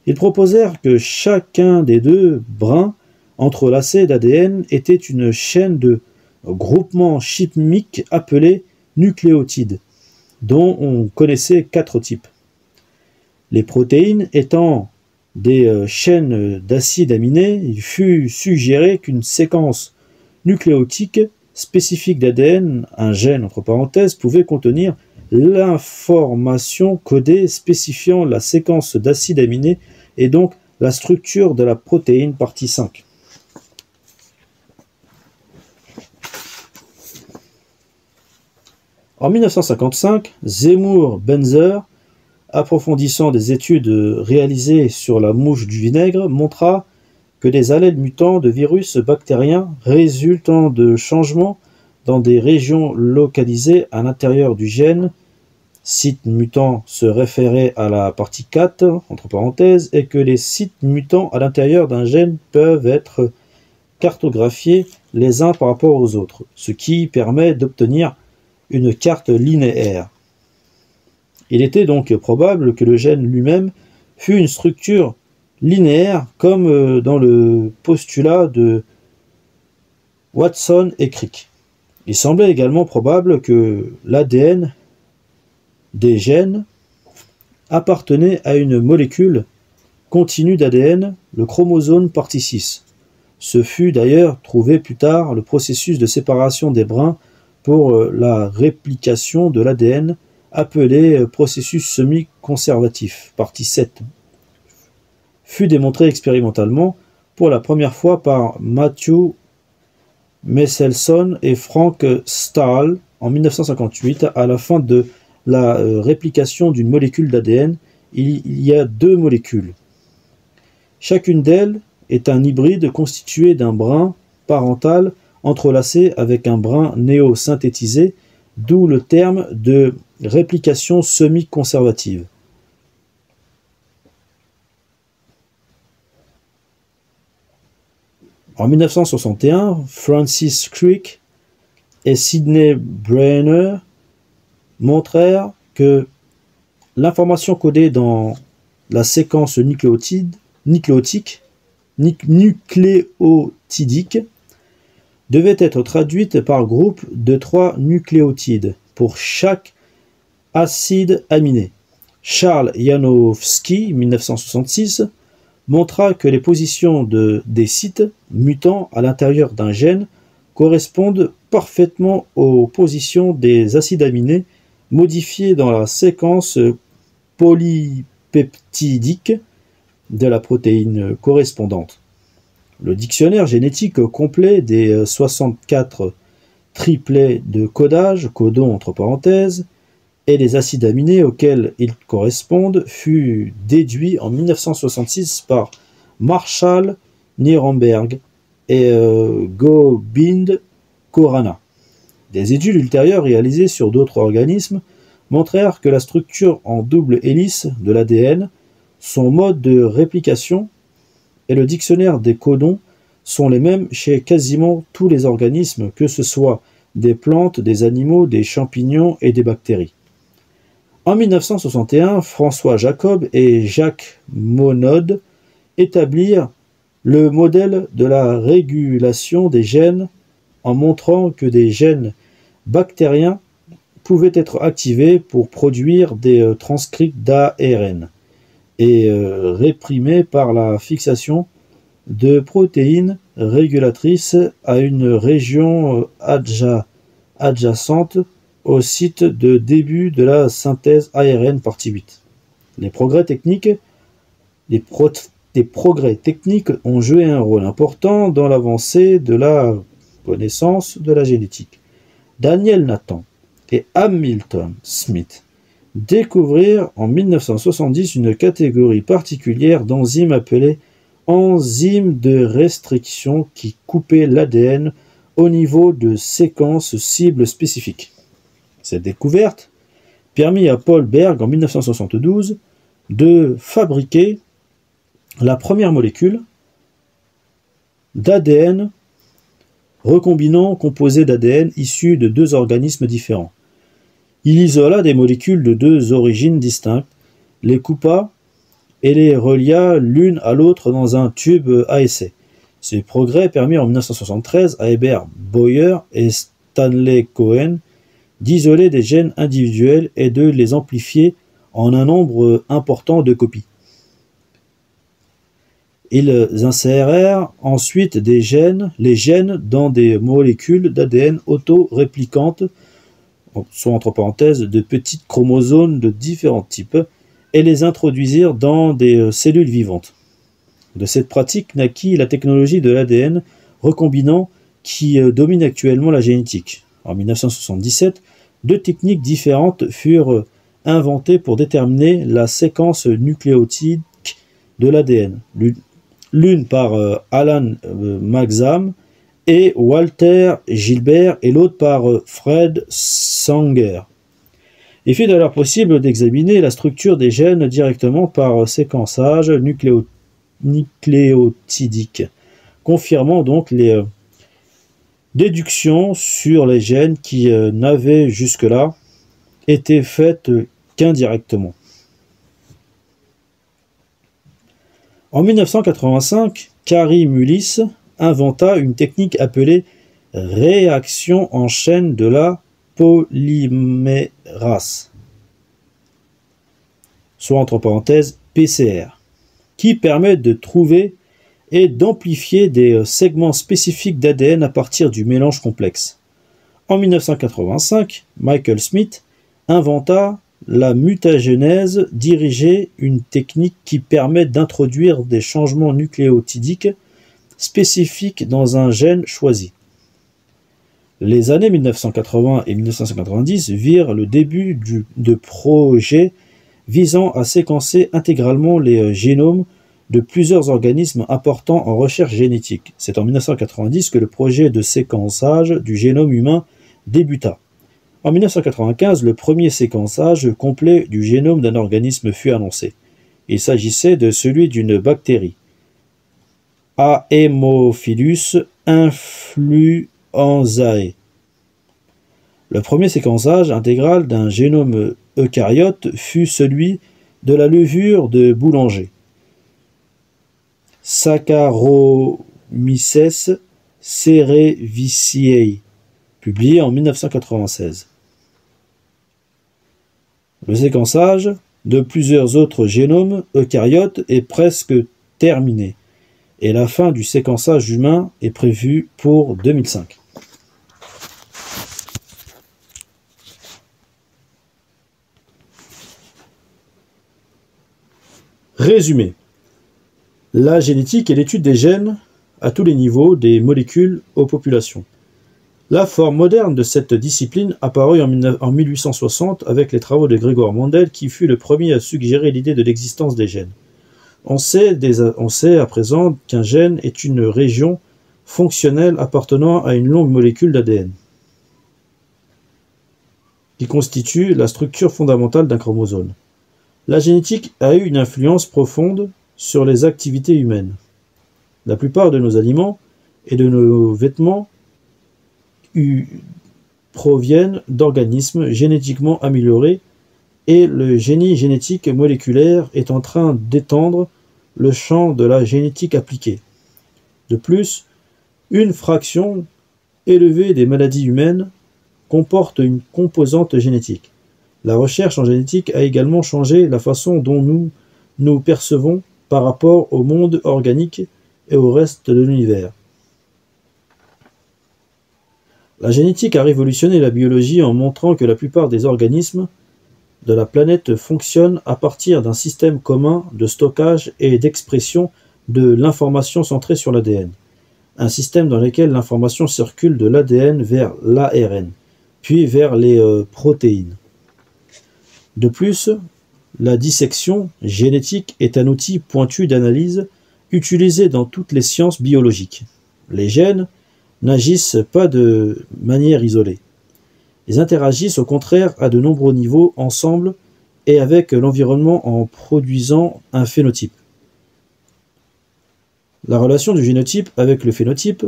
Ils proposèrent que chacun des deux brins entrelacés d'ADN était une chaîne de groupements chimiques appelés nucléotides, dont on connaissait 4 types. Les protéines étant des chaînes d'acides aminés, il fut suggéré qu'une séquence nucléotique spécifique d'ADN, un gène entre parenthèses, pouvait contenir l'information codée spécifiant la séquence d'acides aminés et donc la structure de la protéine partie 5. En 1955, Seymour Benzer, approfondissant des études réalisées sur la mouche du vinaigre, montra que des allèles mutants de virus bactériens résultant de changements dans des régions localisées à l'intérieur du gène, site mutant se référait à la partie 4, entre parenthèses, et que les sites mutants à l'intérieur d'un gène peuvent être cartographiés les uns par rapport aux autres, ce qui permet d'obtenir une carte linéaire. Il était donc probable que le gène lui-même fût une structure linéaire comme dans le postulat de Watson et Crick. Il semblait également probable que l'ADN des gènes appartenait à une molécule continue d'ADN, le chromosome partie 6. Ce fut d'ailleurs trouvé plus tard le processus de séparation des brins pour la réplication de l'ADN, appelé processus semi-conservatif, partie 7, fut démontré expérimentalement pour la première fois par Matthew Meselson et Frank Stahl en 1958. À la fin de la réplication d'une molécule d'ADN, il y a deux molécules. Chacune d'elles est un hybride constitué d'un brin parental entrelacé avec un brin néo-synthétisé, d'où le terme de réplication semi-conservative. En 1961, Francis Crick et Sidney Brenner montrèrent que l'information codée dans la séquence nucléotidique devait être traduite par groupe de 3 nucléotides pour chaque acide aminé. Charles Janowski, 1966, montra que les positions des sites mutants à l'intérieur d'un gène correspondent parfaitement aux positions des acides aminés modifiés dans la séquence polypeptidique de la protéine correspondante. Le dictionnaire génétique complet des 64 triplets de codage, codons entre parenthèses, et les acides aminés auxquels ils correspondent fut déduit en 1966 par Marshall Nirenberg et Gobind Khorana. Des études ultérieures réalisées sur d'autres organismes montrèrent que la structure en double hélice de l'ADN, son mode de réplication et le dictionnaire des codons sont les mêmes chez quasiment tous les organismes, que ce soit des plantes, des animaux, des champignons et des bactéries. En 1961, François Jacob et Jacques Monod établirent le modèle de la régulation des gènes en montrant que des gènes bactériens pouvaient être activés pour produire des transcripts d'ARN et réprimés par la fixation de protéines régulatrices à une région adjacente au site de début de la synthèse ARN partie 8. Les progrès techniques ont joué un rôle important dans l'avancée de la connaissance de la génétique. Daniel Nathan et Hamilton Smith découvrirent en 1970 une catégorie particulière d'enzymes appelées enzymes de restriction qui coupaient l'ADN au niveau de séquences cibles spécifiques. Cette découverte permit à Paul Berg en 1972 de fabriquer la première molécule d'ADN recombinant composée d'ADN issus de deux organismes différents. Il isola des molécules de deux origines distinctes, les coupa et les relia l'une à l'autre dans un tube à essai. Ces progrès permirent en 1973 à Herbert Boyer et Stanley Cohen d'isoler des gènes individuels et de les amplifier en un nombre important de copies. Ils insérèrent ensuite les gènes dans des molécules d'ADN auto-réplicantes, soit entre parenthèses de petites chromosomes de différents types, et les introduisirent dans des cellules vivantes. De cette pratique naquit la technologie de l'ADN recombinant qui domine actuellement la génétique. En 1977, 2 techniques différentes furent inventées pour déterminer la séquence nucléotidique de l'ADN. L'une par Alan Maxam et Walter Gilbert et l'autre par Fred Sanger. Il fut alors possible d'examiner la structure des gènes directement par séquençage nucléotidique, confirmant donc les déductions sur les gènes qui n'avaient jusque-là été faites qu'indirectement. En 1985, Kary Mullis inventa une technique appelée réaction en chaîne de la polymérase, soit entre parenthèses PCR, qui permet de trouver et d'amplifier des segments spécifiques d'ADN à partir du mélange complexe. En 1985, Michael Smith inventa la mutagénèse dirigée, une technique qui permet d'introduire des changements nucléotidiques spécifiques dans un gène choisi. Les années 1980 et 1990 virent le début de projets visant à séquencer intégralement les génomes de plusieurs organismes importants en recherche génétique. C'est en 1990 que le projet de séquençage du génome humain débuta. En 1995, le premier séquençage complet du génome d'un organisme fut annoncé. Il s'agissait de celui d'une bactérie, Haemophilus influenzae. Le premier séquençage intégral d'un génome eucaryote fut celui de la levure de boulanger, Saccharomyces cerevisiae, publié en 1996. Le séquençage de plusieurs autres génomes eucaryotes est presque terminé, et la fin du séquençage humain est prévue pour 2005. Résumé. La génétique est l'étude des gènes à tous les niveaux des molécules aux populations. La forme moderne de cette discipline apparut en 1860 avec les travaux de Grégoire Mendel qui fut le premier à suggérer l'idée de l'existence des gènes. On sait à présent qu'un gène est une région fonctionnelle appartenant à une longue molécule d'ADN qui constitue la structure fondamentale d'un chromosome. La génétique a eu une influence profonde sur les activités humaines. La plupart de nos aliments et de nos vêtements proviennent d'organismes génétiquement améliorés et le génie génétique moléculaire est en train d'étendre le champ de la génétique appliquée. De plus, une fraction élevée des maladies humaines comporte une composante génétique. La recherche en génétique a également changé la façon dont nous nous percevons par rapport au monde organique et au reste de l'univers. La génétique a révolutionné la biologie en montrant que la plupart des organismes de la planète fonctionnent à partir d'un système commun de stockage et d'expression de l'information centrée sur l'ADN. Un système dans lequel l'information circule de l'ADN vers l'ARN, puis vers les protéines. De plus, la dissection génétique est un outil pointu d'analyse utilisé dans toutes les sciences biologiques. Les gènes n'agissent pas de manière isolée. Ils interagissent au contraire à de nombreux niveaux ensemble et avec l'environnement en produisant un phénotype. La relation du génotype avec le phénotype,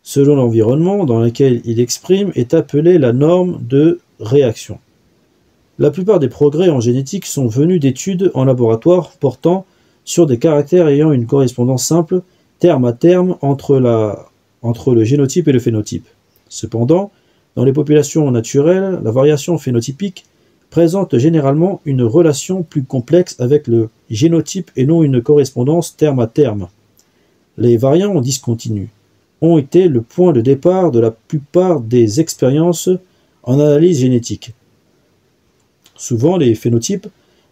selon l'environnement dans lequel il exprime, est appelée la norme de réaction. La plupart des progrès en génétique sont venus d'études en laboratoire portant sur des caractères ayant une correspondance simple, terme à terme, entre le génotype et le phénotype. Cependant, dans les populations naturelles, la variation phénotypique présentent généralement une relation plus complexe avec le génotype et non une correspondance terme à terme. Les variants discontinus ont été le point de départ de la plupart des expériences en analyse génétique. Souvent, les phénotypes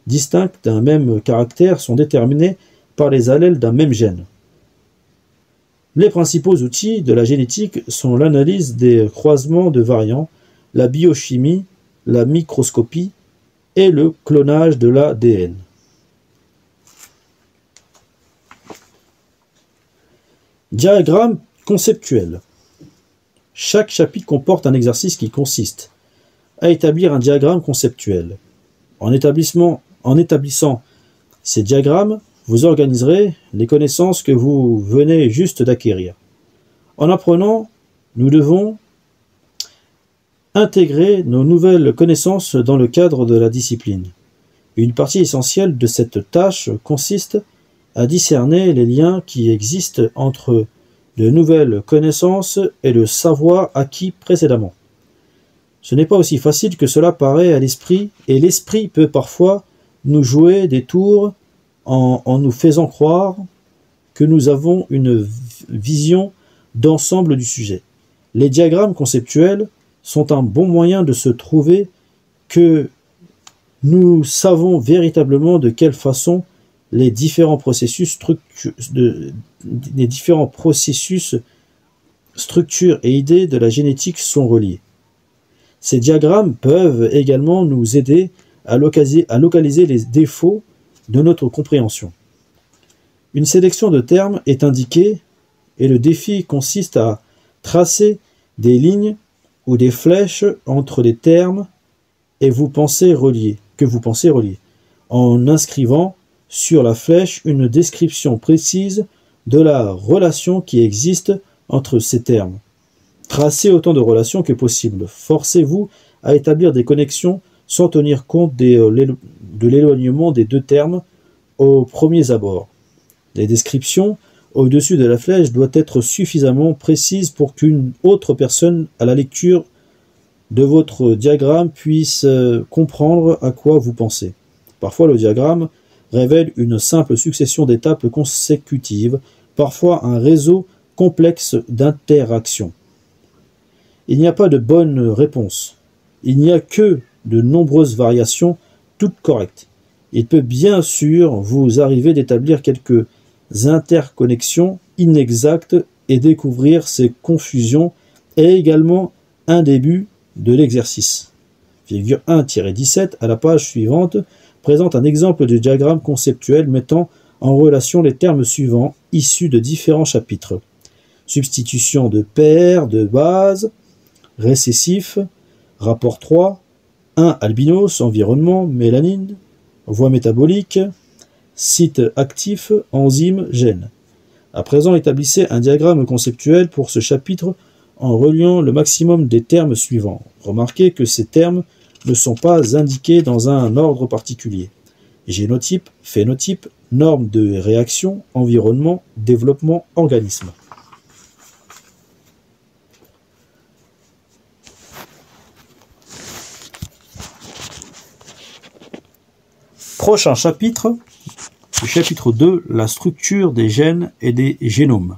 distincts d'un même caractère sont déterminés par les allèles d'un même gène. Les principaux outils de la génétique sont l'analyse des croisements de variants, la biochimie, la microscopie et le clonage de l'ADN. Diagramme conceptuel. Chaque chapitre comporte un exercice qui consiste à établir un diagramme conceptuel. En établissant ces diagrammes, vous organiserez les connaissances que vous venez juste d'acquérir. En apprenant, nous devons intégrer nos nouvelles connaissances dans le cadre de la discipline. Une partie essentielle de cette tâche consiste à discerner les liens qui existent entre de nouvelles connaissances et le savoir acquis précédemment. Ce n'est pas aussi facile que cela paraît à l'esprit, et l'esprit peut parfois nous jouer des tours en nous faisant croire que nous avons une vision d'ensemble du sujet. Les diagrammes conceptuels sont un bon moyen de se trouver que nous savons véritablement de quelle façon les différents processus, structures et idées de la génétique sont reliés. Ces diagrammes peuvent également nous aider à localiser les défauts de notre compréhension. Une sélection de termes est indiquée et le défi consiste à tracer des lignes ou des flèches entre des termes que vous pensez reliés, en inscrivant sur la flèche une description précise de la relation qui existe entre ces termes. Tracez autant de relations que possible. Forcez-vous à établir des connexions sans tenir compte de l'éloignement des deux termes aux premiers abords. Les descriptions au-dessus de la flèche doivent être suffisamment précises pour qu'une autre personne à la lecture de votre diagramme puisse comprendre à quoi vous pensez. Parfois, le diagramme révèle une simple succession d'étapes consécutives, parfois un réseau complexe d'interactions. Il n'y a pas de bonne réponse. Il n'y a que de nombreuses variations, toutes correctes. Il peut bien sûr vous arriver d'établir quelques interconnexions inexactes et découvrir ces confusions est également un début de l'exercice. Figure 1-17 à la page suivante présente un exemple de diagramme conceptuel mettant en relation les termes suivants issus de différents chapitres. Substitution de paires, de bases, récessif, rapport 3, 1 albinos, environnement, mélanine, voie métabolique, site actif, enzyme, gène. À présent, établissez un diagramme conceptuel pour ce chapitre en reliant le maximum des termes suivants. Remarquez que ces termes ne sont pas indiqués dans un ordre particulier. Génotype, phénotype, normes de réaction, environnement, développement, organisme. Prochain chapitre, le chapitre 2, la structure des gènes et des génomes.